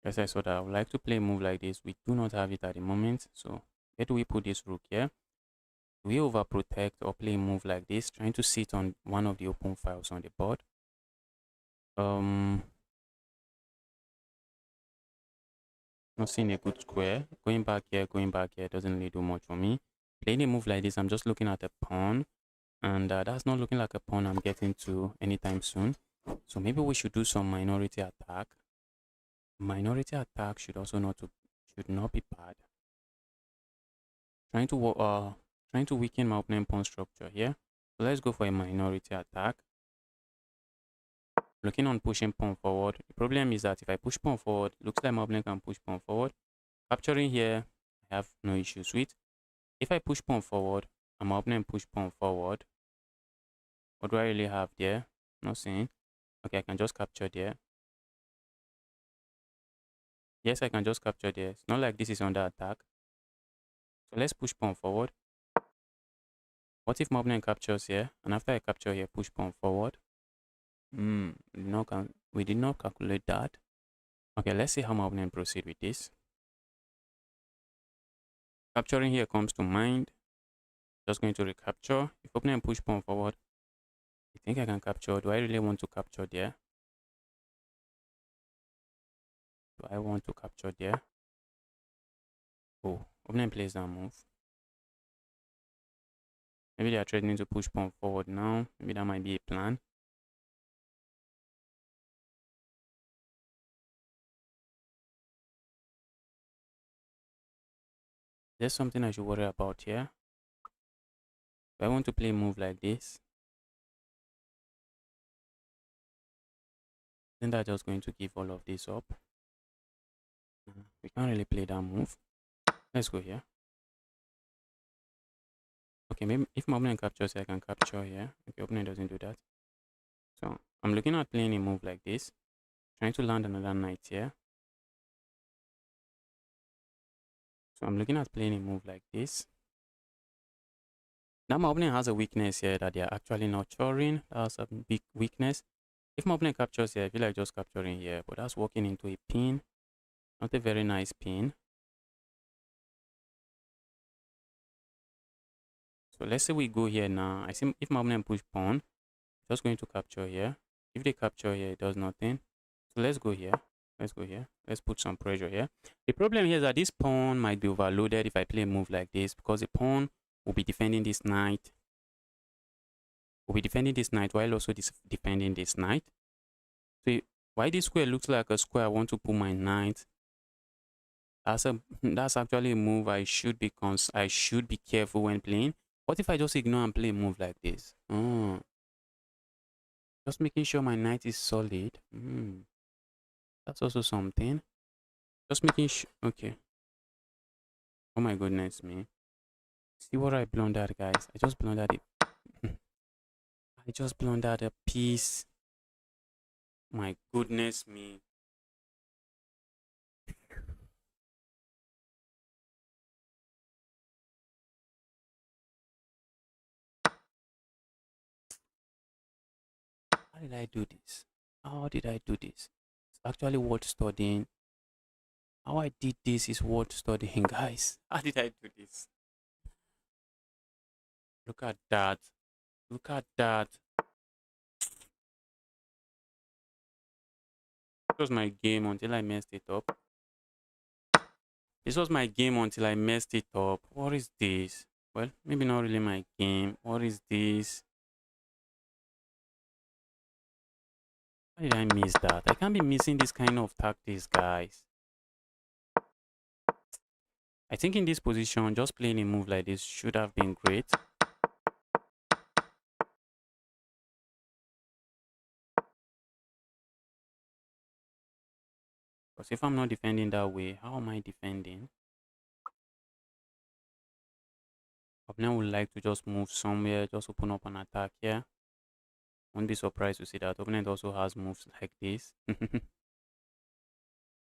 As I said, I would like to play a move like this. We do not have it at the moment. So where do we put this rook here? Do we overprotect or play a move like this, trying to sit on one of the open files on the board? Not seeing a good square. Going back here doesn't really do much for me. Playing a move like this, I'm just looking at a pawn. And that's not looking like a pawn I'm getting to anytime soon. So maybe we should do some minority attack. Minority attack should not be bad. Trying to weaken my opponent pawn structure here. So let's go for a minority attack. Looking on pushing pawn forward. The problem is that if I push pawn forward, it looks like my opponent can push pawn forward. Capturing here, I have no issues with. If I push pawn forward and my opponent push pawn forward, what do I really have there? Nothing. Okay, I can just capture there. Yes, I can just capture there. It's not like this is under attack. So let's push pawn forward. What if my opponent captures here? And after I capture here, push pawn forward. We did not calculate that. Okay, let's see how my opponent proceed with this. Capturing here comes to mind. Just going to recapture. If opponent push pawn forward, I think I can capture. Do I really want to capture there? Do I want to capture there? Oh, opponent plays that move. Maybe they are threatening to push pawn forward now. Maybe that might be a plan. There's something I should worry about here. If I want to play a move like this, then that's just going to give all of this up. We can't really play that move. Let's go here. Okay, maybe if my opponent captures, I can capture here. Okay, opponent doesn't do that. So I'm looking at playing a move like this, trying to land another knight here. So I'm looking at playing a move like this. Now my opponent has a weakness here that they are actually nurturing. That's a big weakness. If my opponent captures here, I feel like just capturing here, but that's walking into a pin. Not a very nice pin. So let's say we go here now. I see if my opponent push pawn, just going to capture here. If they capture here, it does nothing. So let's go here. Let's go here. Let's put some pressure here. The problem here is that this pawn might be overloaded if I play a move like this, because the pawn will be defending this knight. Will be defending this knight while also defending this knight. So why this square looks like a square, I want to put my knight. That's actually a move I should be careful when playing. What if I just ignore and play a move like this? Just making sure my knight is solid. That's also something. Just making sure. Okay. Oh my goodness me. See what I blundered, guys. I just blundered it. I just blundered a piece. My goodness me. How did I do this? How did I do this? It's actually worth studying. How I did this is worth studying, guys. How did I do this? Look at that. Look at that. This was my game until I messed it up. This was my game until I messed it up. What is this? Well, maybe not really my game. What is this? Why did I miss that? I can't be missing this kind of tactics, guys. I think in this position, just playing a move like this should have been great. Because if I'm not defending that way, how am I defending? Opponent would like to just move somewhere, just open up an attack here. Won't be surprised to see that opponent also has moves like this.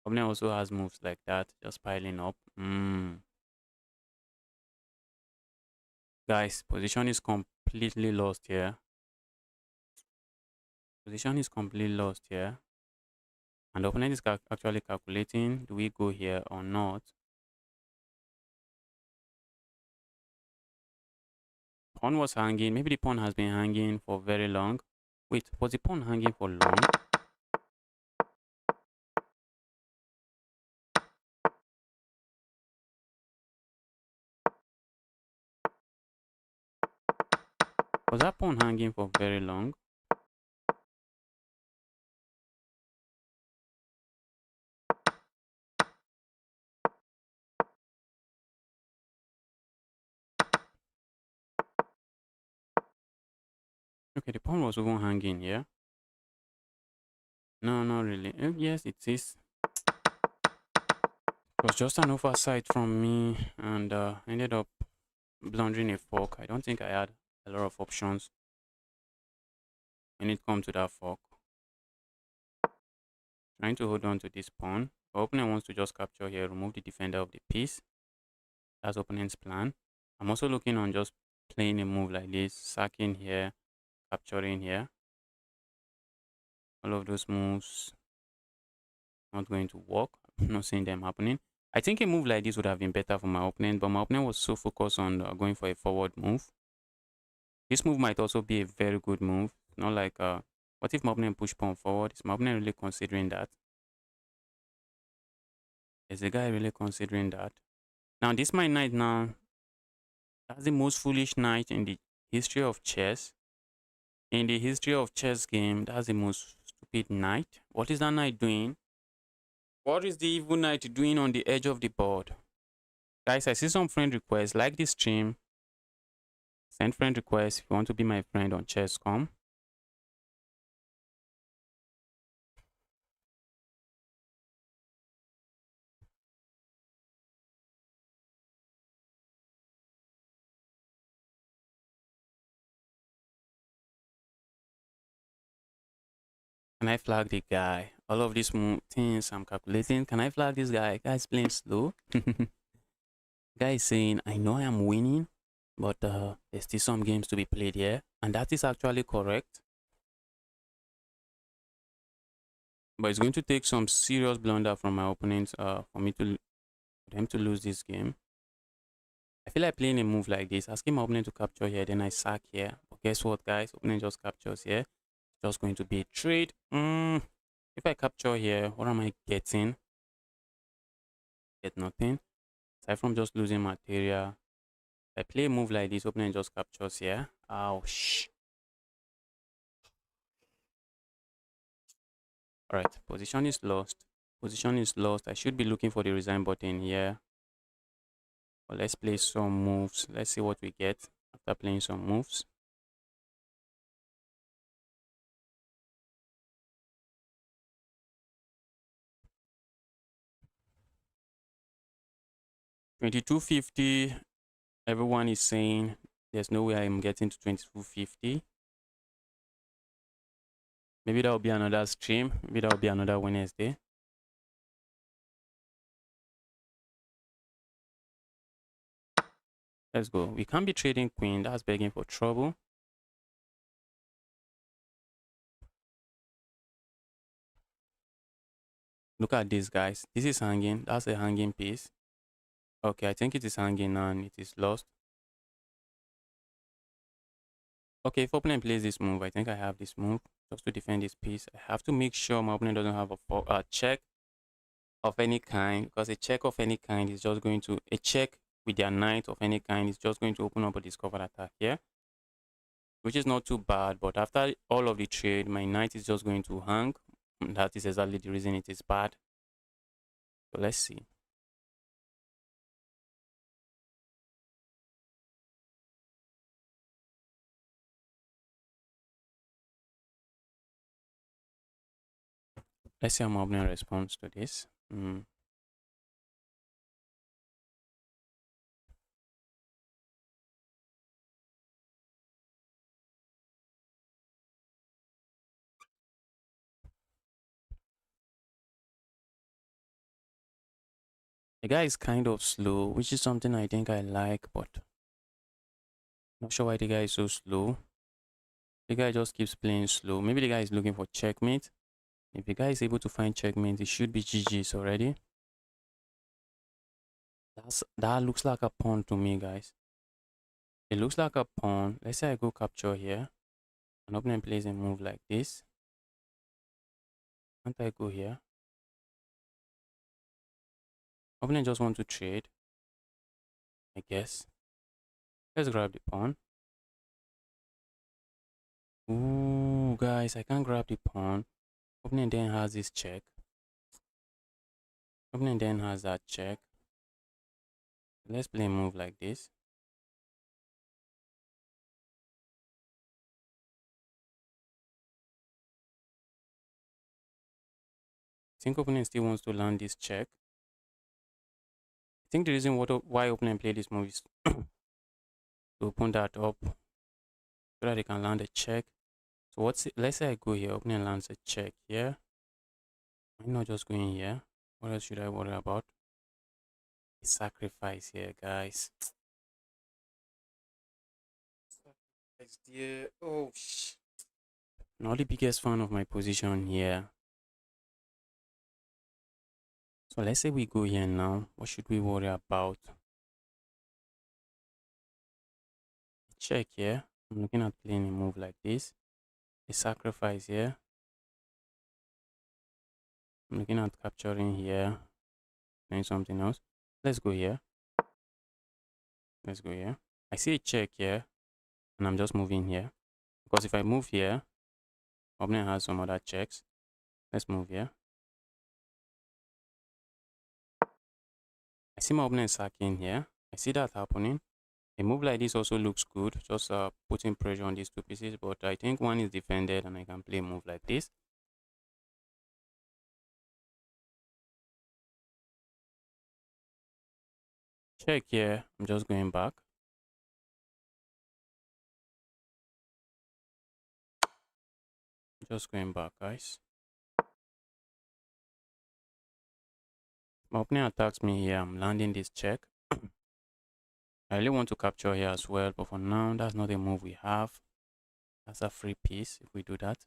Opponent also has moves like that, just piling up. Guys, position is completely lost here. Position is completely lost here. And the opponent is actually calculating, do we go here or not? Pawn was hanging. Maybe the pawn has been hanging for very long. Wait, was the pawn hanging for long? Was that pawn hanging for very long? Okay, the pawn was even hanging, yeah? No, not really. Yes, it is. It was just an oversight from me and ended up blundering a fork. I don't think I had a lot of options when it comes to that fork. Trying to hold on to this pawn. The opponent wants to just capture here, remove the defender of the piece. That's opponent's plan. I'm also looking on just playing a move like this, sacking here, capturing here. All of those moves not going to work. I'm not seeing them happening. I think a move like this would have been better for my opponent, but my opponent was so focused on going for a forward move. This move might also be a very good move. Not like, what if my opponent push pawn forward? Is my opponent really considering that? Is the guy really considering that? Now, this my knight now. That's the most foolish knight in the history of chess. In the history of chess game, that's the most stupid knight. What is that knight doing? What is the evil knight doing on the edge of the board? Guys, I see some friend requests. Like this stream. Send friend requests if you want to be my friend on chess.com. Can I flag the guy? All of these things I'm calculating. Can I flag this guy? Guy's playing slow. Guy is saying, I know I am winning, but there's still some games to be played here. And that is actually correct. But it's going to take some serious blunder from my opponents for them to lose this game. I feel like playing a move like this, asking my opponent to capture here, then I sack here. But guess what, guys? Opponent just captures here. Just going to be a trade. If I capture here, what am I getting? Get nothing. Aside from just losing material. If I play a move like this, opponent just captures here. Ouch. Alright, position is lost. Position is lost. I should be looking for the resign button here. But let's play some moves. Let's see what we get after playing some moves. $22.50. Everyone is saying there's no way I'm getting to $22.50. Maybe that'll be another stream. Maybe that'll be another Wednesday. Let's go. We can't be trading queen. That's begging for trouble. Look at this, guys. This is hanging. That's a hanging piece. Okay, I think it is hanging now and it is lost. Okay, if opponent plays this move, I think I have this move just to defend this piece. I have to make sure my opponent doesn't have a check of any kind, because a check of any kind is just going to, a check with their knight of any kind is just going to open up a discovered attack here, which is not too bad. But after all of the trade, my knight is just going to hang. That is exactly the reason it is bad. So let's see. Let's see how my opponent responds to this. The guy is kind of slow, which is something I think I like, but not sure why the guy is so slow. The guy just keeps playing slow. Maybe the guy is looking for checkmate. If the guy is able to find checkmate, it should be GG's already. That looks like a pawn to me, guys. It looks like a pawn. Let's say I go capture here. An opponent plays a move like this. Can't I go here? Opponent just want to trade, I guess. Let's grab the pawn. Ooh, guys, I can't grab the pawn. Opponent then has this check. Opponent then has that check. Let's play a move like this. think opponent still wants to land this check. I think the reason why opponent play this move is to open that up so that they can land a check. So let's say I go here, opponent lands a check here. Why not just going here? What else should I worry about? A sacrifice here, guys. Sacrifice there. Oh, not the biggest fan of my position here. So let's say we go here now. What should we worry about? Check here. I'm looking at playing a move like this. A sacrifice here. I'm looking at capturing here. Playing something else. Let's go here. Let's go here. I see a check here. And I'm just moving here. Because if I move here, opponent has some other checks. Let's move here. I see my opponent sacking here. I see that happening. A move like this also looks good. Just putting pressure on these two pieces. But I think one is defended and I can play a move like this. Check here. I'm just going back. Just going back, guys. My opponent attacks me here. I'm landing this check. I really want to capture here as well, but for now, that's not a move we have. That's a free piece if we do that.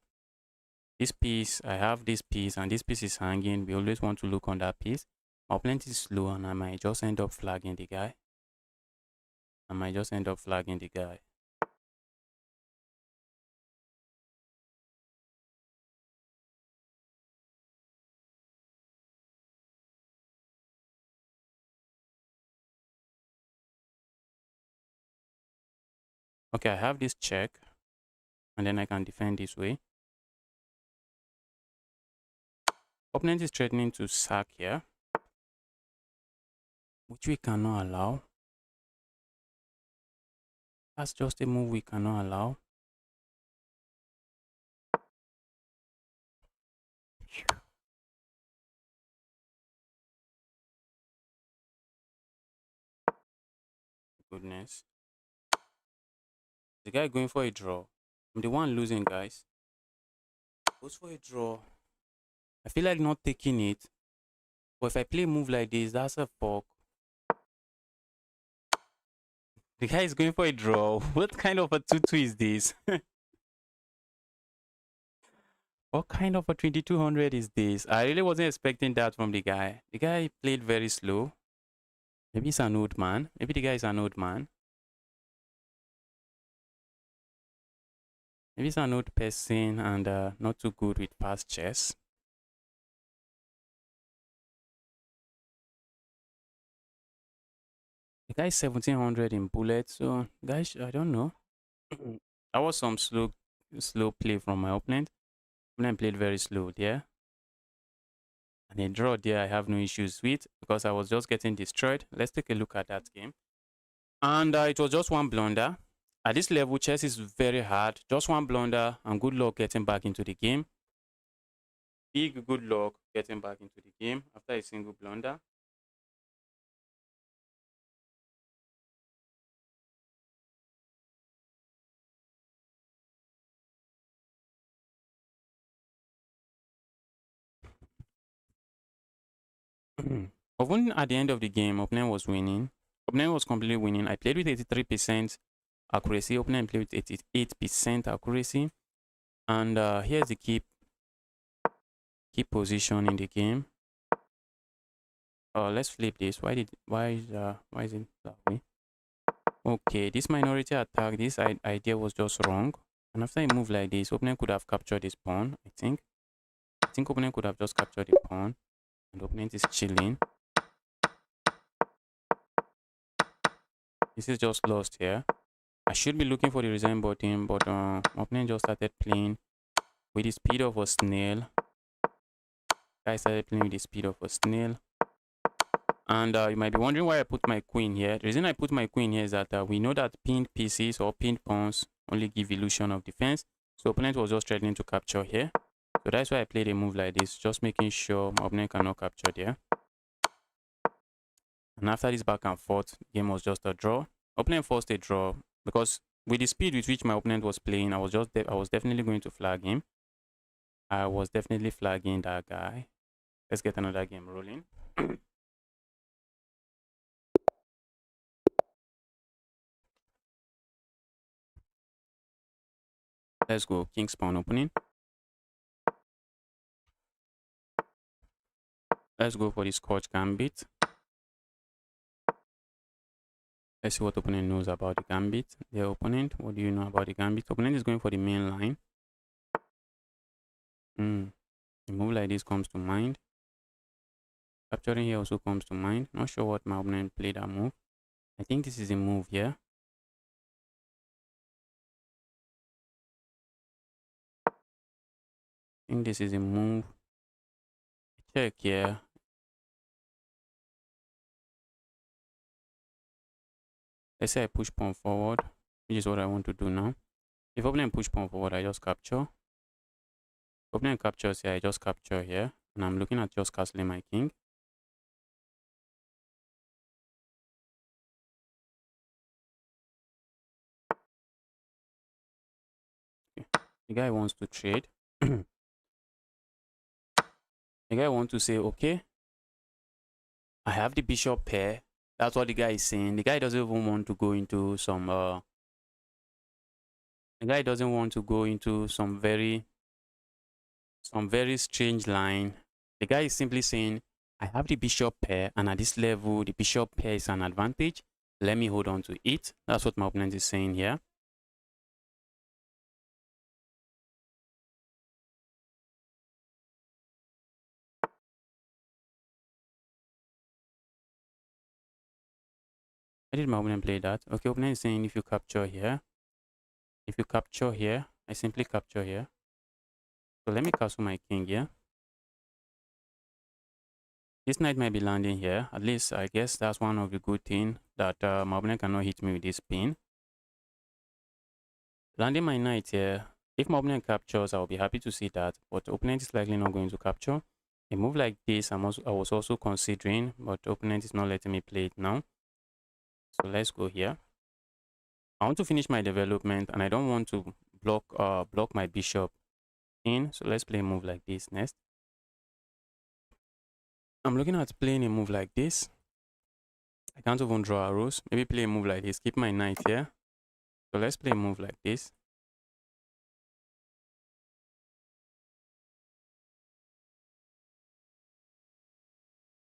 This piece, I have this piece, and this piece is hanging. We always want to look on that piece. My opponent is slow, and I might just end up flagging the guy. Okay, I have this check, and then I can defend this way. Opponent is threatening to sack here, which we cannot allow. That's just a move we cannot allow. Goodness. The guy going for a draw. I'm the one losing, guys. Goes for a draw. I feel like not taking it. But if I play a move like this, that's a fork. The guy is going for a draw. What kind of a 2-2 is this? What kind of a 2200 is this? I really wasn't expecting that from the guy. The guy played very slow. Maybe he's an old man. Maybe the guy is an old man. Maybe he's an old person and not too good with fast chess. The guy is 1700 in bullets. So, guys, I don't know. That was some slow play from my opponent. Opponent played very slow there. And a draw there, I have no issues with because I was just getting destroyed. Let's take a look at that game. And it was just one blunder. At this level, chess is very hard. Just one blunder and good luck getting back into the game. Big good luck getting back into the game after a single blunder. Even at the end of the game, opponent was winning. Opponent was completely winning. I played with 83% accuracy. Opponent played with 88% accuracy. And here's the key position in the game. Let's flip this. Why is it that way? Okay, this minority attack, this idea was just wrong. And after a move like this, opponent could have captured this pawn, I think. I think opponent could have just captured the pawn. And opponent is chilling. This is just lost here. I should be looking for the resign button, but opponent just started playing with the speed of a snail. Guy started playing with the speed of a snail. And you might be wondering why I put my queen here. The reason I put my queen here is that we know that pinned pieces or pinned pawns only give illusion of defense. So opponent was just threatening to capture here. So So that's why I played a move like this, just making sure my opponent cannot capture there. And after this back and forth, game was just a draw. Opponent forced a draw because with the speed with which my opponent was playing, I was definitely going to flag him. I was definitely flagging that guy. Let's get another game rolling. Let's go king spawn opening. Let's go for the Scotch gambit. Let's see what opponent knows about the gambit. Their opponent, what do you know about the gambit? Opponent is going for the main line. A move like this comes to mind. Capturing here also comes to mind. Not sure what my opponent played that move. I think this is a move here. I think this is a move. Check here. Let's say I push pawn forward, which is what I want to do now. If opponent push pawn forward, I just capture. Opponent captures here, I just capture here. And I'm looking at just castling my king. Okay. The guy wants to trade. The guy wants to say, okay, I have the bishop pair. That's what the guy is saying. The guy doesn't even want to go into some the guy doesn't want to go into some very strange line. The guy is simply saying, I have the bishop pair, and at this level, the bishop pair is an advantage. Let me hold on to it. That's what my opponent is saying here. Why did my opponent play that? Okay, opponent is saying if you capture here, I simply capture here. So let me castle my king here. This knight might be landing here. At least I guess that's one of the good things that my opponent cannot hit me with this pin. Landing my knight here. If my opponent captures, I'll be happy to see that. But the opponent is likely not going to capture. A move like this, I was also considering, but the opponent is not letting me play it now. So let's go here. I want to finish my development, and I don't want to block my bishop in. So let's play a move like this next. I'm looking at playing a move like this. I can't even draw arrows. Maybe play a move like this. Keep my knight here. So let's play a move like this.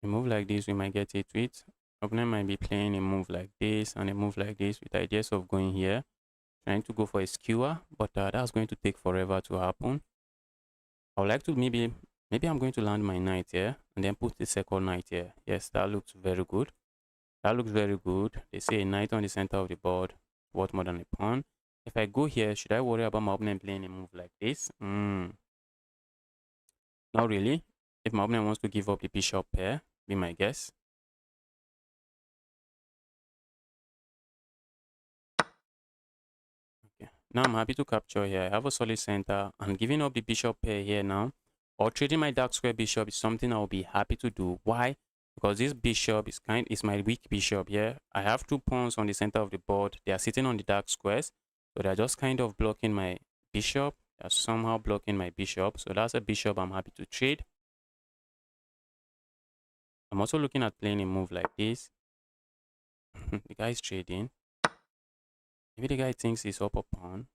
A move like this, we might get a tweet. Opponent might be playing a move like this and a move like this with ideas of going here, trying to go for a skewer, but that's going to take forever to happen. I would like to maybe I'm going to land my knight here and then put the second knight here. Yes, that looks very good. That looks very good. They say a knight on the center of the board worth more than a pawn. If I go here, should I worry about my opponent playing a move like this? Not really. If my opponent wants to give up the bishop pair, be my guess. Okay. Now I'm happy to capture here. I have a solid center. I'm giving up the bishop pair here now. Or trading my dark square bishop is something I'll be happy to do. Why? Because this bishop is my weak bishop here. I have two pawns on the center of the board. They are sitting on the dark squares. So they're just kind of blocking my bishop. They're somehow blocking my bishop. So that's a bishop I'm happy to trade. I'm also looking at playing a move like this. The guy is trading. Maybe the guy thinks he's up a pawn.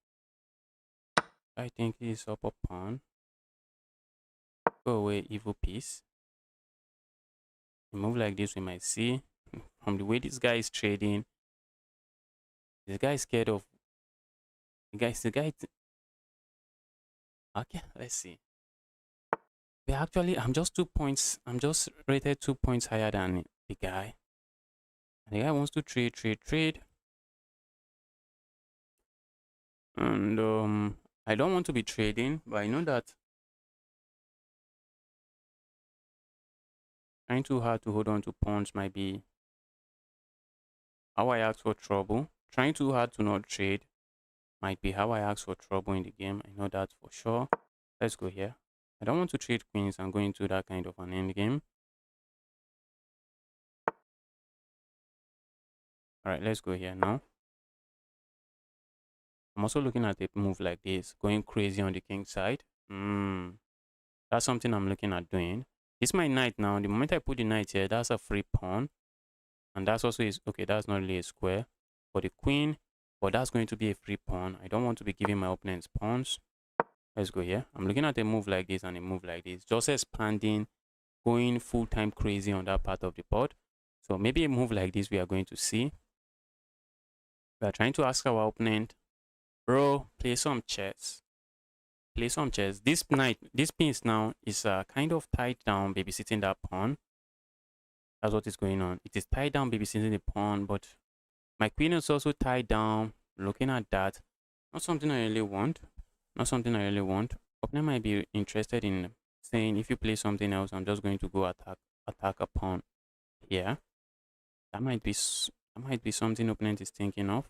I think he's up a pawn. Go away, evil piece. A move like this we might see. From the way this guy is trading, this guy is scared of okay, let's see. But actually, I'm just rated 2 points higher than the guy. And the guy wants to trade. And I don't want to be trading, but I know that trying too hard to hold on to pawns might be how I ask for trouble. Trying too hard to not trade might be how I ask for trouble in the game. I know that for sure. Let's go here. I don't want to trade queens and go into that kind of an end game. All right, let's go here now. I'm also looking at a move like this, going crazy on the king side. That's something I'm looking at doing. This is my knight now. The moment I put the knight here, that's a free pawn. And that's also is okay, that's not really a square. For the queen, but that's going to be a free pawn. I don't want to be giving my opponents pawns. Let's go here. I'm looking at a move like this and a move like this. Just expanding, going full-time crazy on that part of the board. So maybe a move like this we are going to see. We are trying to ask our opponent, bro, play some chess. Play some chess. This knight, this piece now is kind of tied down, babysitting that pawn. That's what is going on. It is tied down, babysitting the pawn, but my queen is also tied down. Looking at that, not something I really want. Not something I really want. Opponent might be interested in saying, if you play something else, I'm just going to go attack a pawn here. That might be something opponent is thinking of.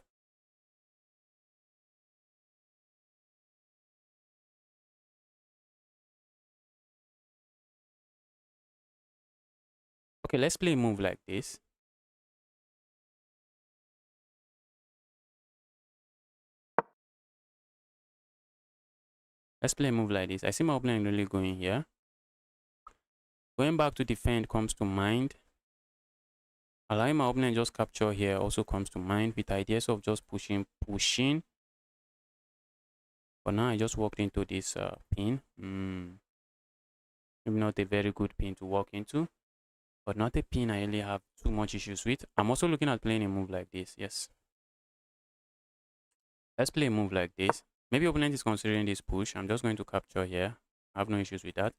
Okay, let's play a move like this. Let's play a move like this. I see my opponent really going here. Going back to defend comes to mind. Allowing my opponent just capture here also comes to mind, with ideas of just pushing. But now I just walked into this pin. Maybe not a very good pin to walk into, but not a pin I really have too much issues with. I'm also looking at playing a move like this. Yes. Let's play a move like this. Maybe opponent is considering this push. I'm just going to capture here. I have no issues with that.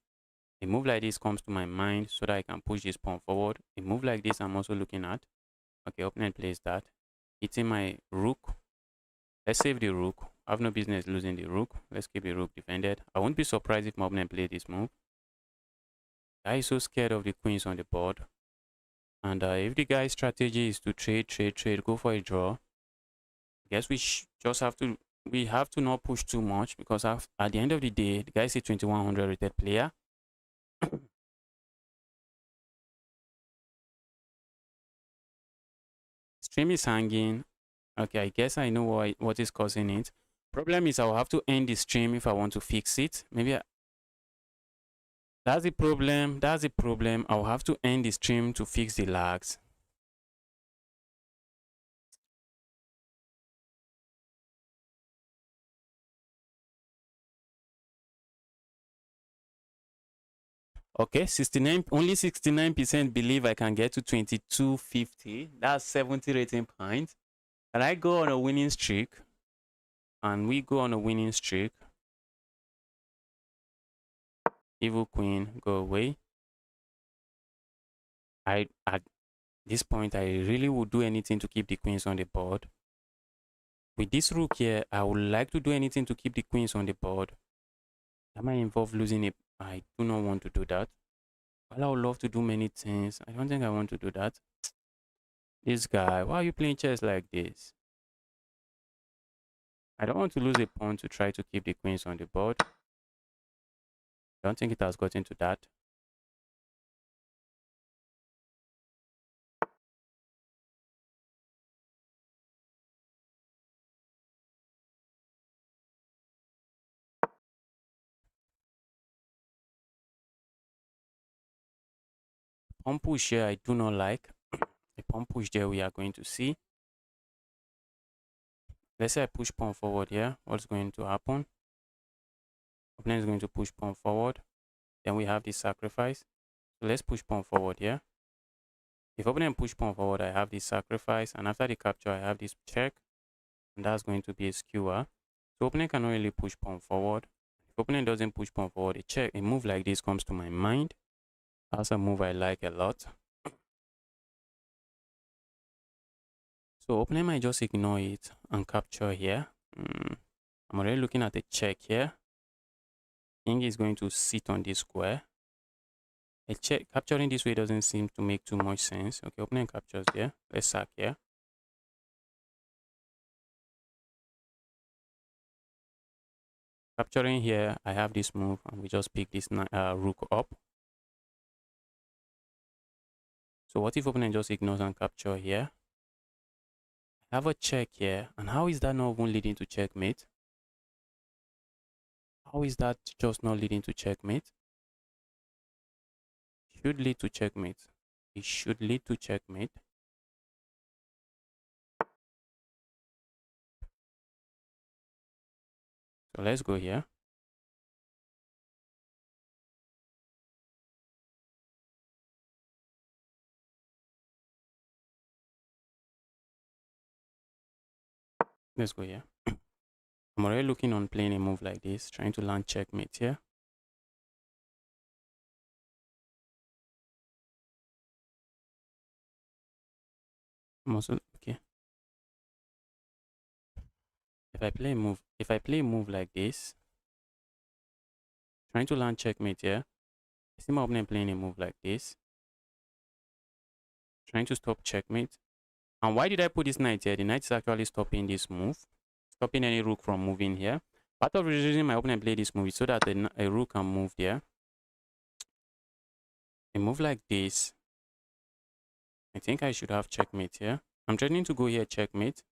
A move like this comes to my mind so that I can push this pawn forward. A move like this I'm also looking at. Okay, opponent plays that. Hitting my rook. Let's save the rook. I have no business losing the rook. Let's keep the rook defended. I won't be surprised if my opponent plays this move. Guy is so scared of the queens on the board. And if the guy's strategy is to trade, go for a draw, I guess we have to not push too much, because at the end of the day, the guy is a 2100 rated player. Stream is hanging. Okay, I guess I know what is causing it. Problem is I'll have to end the stream if I want to fix it. That's the problem. That's the problem. I'll have to end the stream to fix the lags. Okay, only 69% believe I can get to 2250. That's 70 rating points. And I go on a winning streak. And we go on a winning streak. Evil queen, go away. At this point, I really would do anything to keep the queens on the board. With this rook here, I would like to do anything to keep the queens on the board. That might involve losing it. I do not want to do that. Well, I would love to do many things. I don't think I want to do that. This guy, why are you playing chess like this? I don't want to lose a pawn to try to keep the queens on the board. I don't think it has gotten to that. Pawn push here, I do not like. The pawn push there we are going to see. Let's say I push pawn forward here. What's going to happen? Opponent is going to push pawn forward. Then we have this sacrifice. So let's push pawn forward here. If opponent push pawn forward, I have this sacrifice. And after the capture, I have this check. And that's going to be a skewer. So opponent cannot really push pawn forward. If opponent doesn't push pawn forward, a move like this comes to my mind. That's a move I like a lot. So opponent might just ignore it and capture here. I'm already looking at a check here. King is going to sit on this square. A check capturing this way doesn't seem to make too much sense. Okay, opponent captures here. Let's sack here. Capturing here, I have this move, and we just pick this rook up. So what if opponent just ignores and capture here? I have a check here, and how is that not even leading to checkmate? How is that just not leading to checkmate? Should lead to checkmate. It should lead to checkmate. So let's go here. Let's go here. I'm already looking on playing a move like this, trying to land checkmate here. I'm also okay. If I play a move like this, trying to land checkmate here, I see my opponent playing a move like this, trying to stop checkmate. And why did I put this knight here? The knight is actually stopping this move, stopping any rook from moving here. Part of the reason my opponent played this move is so that a rook can move there. A move like this, I think I should have checkmate here. I'm threatening to go here checkmate.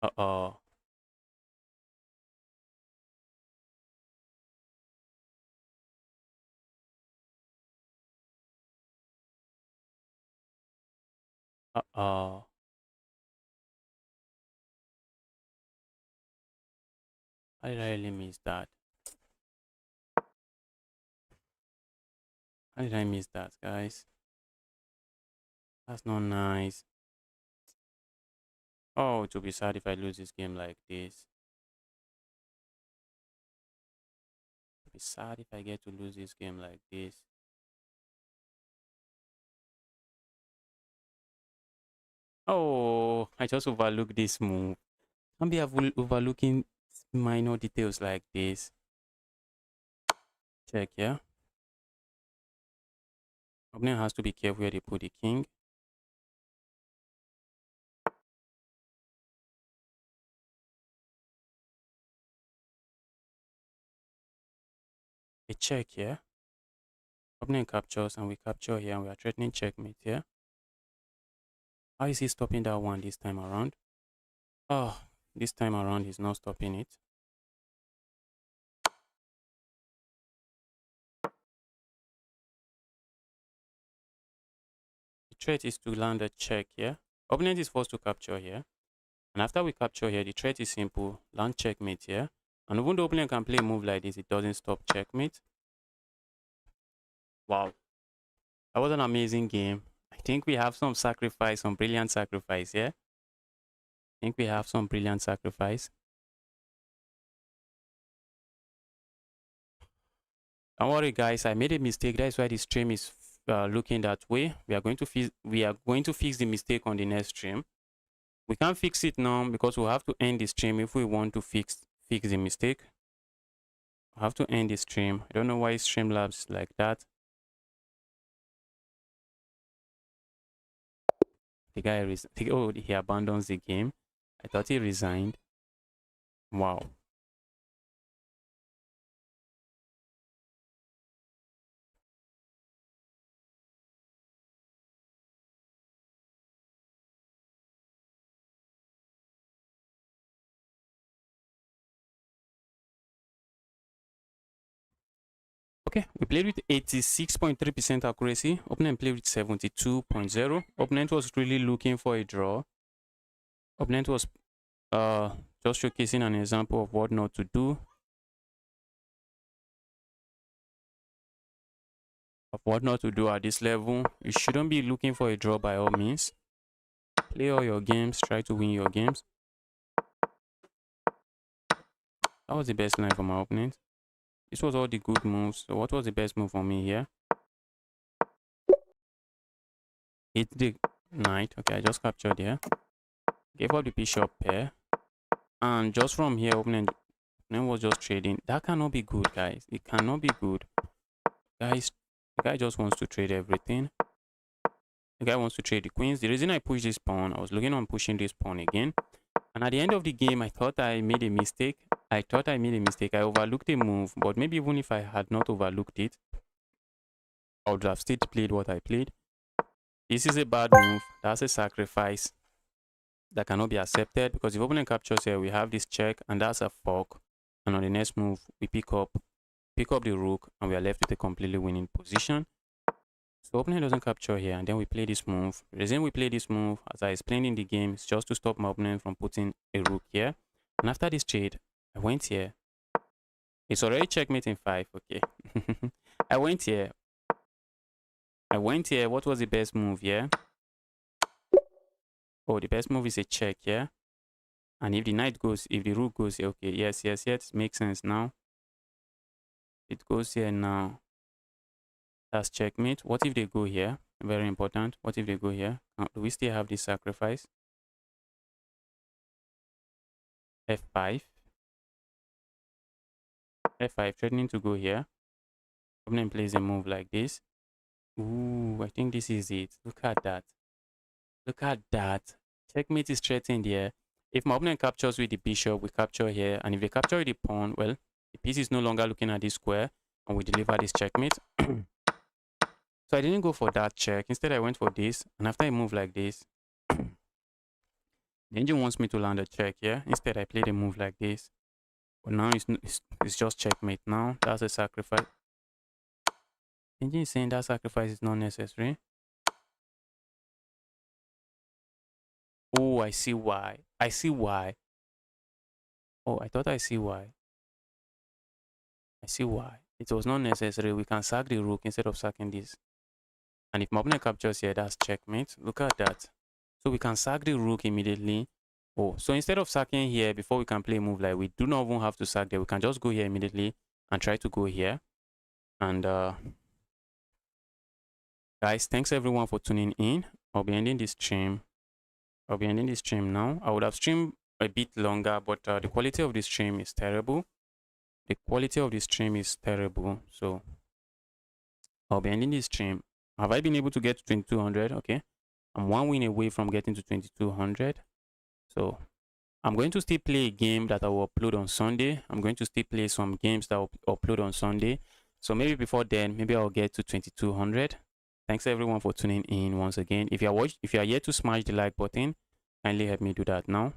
Uh-oh. Uh-oh. I really miss that. How did I miss that, guys? That's not nice. Oh, it will be sad if I lose this game like this. It will be sad if I get to lose this game like this. Oh, I just overlooked this move. Can't be overlooking minor details like this. Check, yeah. Opponent has to be careful where they put the king. A check here. Opponent captures and we capture here and we are threatening checkmate here. How is he stopping that one this time around? Oh, this time around he's not stopping it. The threat is to land a check here. Opponent is forced to capture here. And after we capture here, the threat is simple. Land checkmate here. And even though opponent can play a move like this, it doesn't stop checkmate. Wow. That was an amazing game. I think we have some sacrifice, some brilliant sacrifice here. I think we have some brilliant sacrifice. Don't worry, guys. I made a mistake. That's why the stream is looking that way. We are going to fix the mistake on the next stream. We can't fix it now because we'll have to end the stream if we want to fix the mistake. I have to end the stream. I don't know why Streamlabs like that. The guy he abandons the game. I thought he resigned. Wow. Okay, we played with 86.3% accuracy. Opponent played with 72.0. Opponent was really looking for a draw. Opponent was just showcasing an example of what not to do. Of what not to do at this level. You shouldn't be looking for a draw by all means. Play all your games, try to win your games. That was the best line for my opponent. This was all the good moves. So what was the best move for me here? Hit the knight. Okay, I just captured here. Gave up the bishop pair. And just from here, opponent was just trading. That cannot be good, guys. It cannot be good. Guys, The guy just wants to trade everything. The guy wants to trade the queens. The reason I pushed this pawn, I was looking on pushing this pawn again. And at the end of the game, I thought I made a mistake. I I overlooked a move. But maybe even if I had not overlooked it, I would have still played what I played. This is a bad move. That's a sacrifice that cannot be accepted, because if opponent captures here, we have this check, and that's a fork. And on the next move, we pick up the rook, and we are left with a completely winning position. So opponent doesn't capture here, and then we play this move. The reason we play this move, as I explained in the game, is just to stop my opponent from putting a rook here. And after this trade, I went here. It's already checkmate in 5. Okay. I went here. What was the best move here? Oh, the best move is a check here. And if the knight goes, if the rook goes here, okay, yes, makes sense now. It goes here now. That's checkmate. What if they go here? Very important. What if they go here? Do we still have this sacrifice? F5. F5, threatening to go here. Opponent plays a move like this. Ooh, I think this is it. Look at that. Look at that. Checkmate is threatened here. If my opponent captures with the bishop, we capture here. And if they capture with the pawn, well, the piece is no longer looking at this square. And we deliver this checkmate. So I didn't go for that check. Instead, I went for this. And after a move like this, the engine wants me to land a check here. Instead, I played a move like this. But now it's just checkmate now. That's a sacrifice. The engine is saying that sacrifice is not necessary. Oh, I see why. I see why. Oh, I thought I see why. I see why. It was not necessary. We can sack the rook instead of sacking this. And if my opponent captures here, that's checkmate. Look at that. So we can sack the rook immediately. Oh, so instead of sacking here before we can play a move like, we do not even have to sack there. We can just go here immediately and try to go here. And guys, thanks everyone for tuning in. I'll be ending this stream. Now. I would have streamed a bit longer, but the quality of the stream is terrible. So I'll be ending this stream. Have I been able to get to 2200? Okay. I'm one win away from getting to 2200. So I'm going to still play a game that I will upload on Sunday. I'm going to still play some games that I'll upload on Sunday. So maybe before then, maybe I'll get to 2200. Thanks everyone for tuning in once again. If you are yet to smash the like button, kindly help me do that now.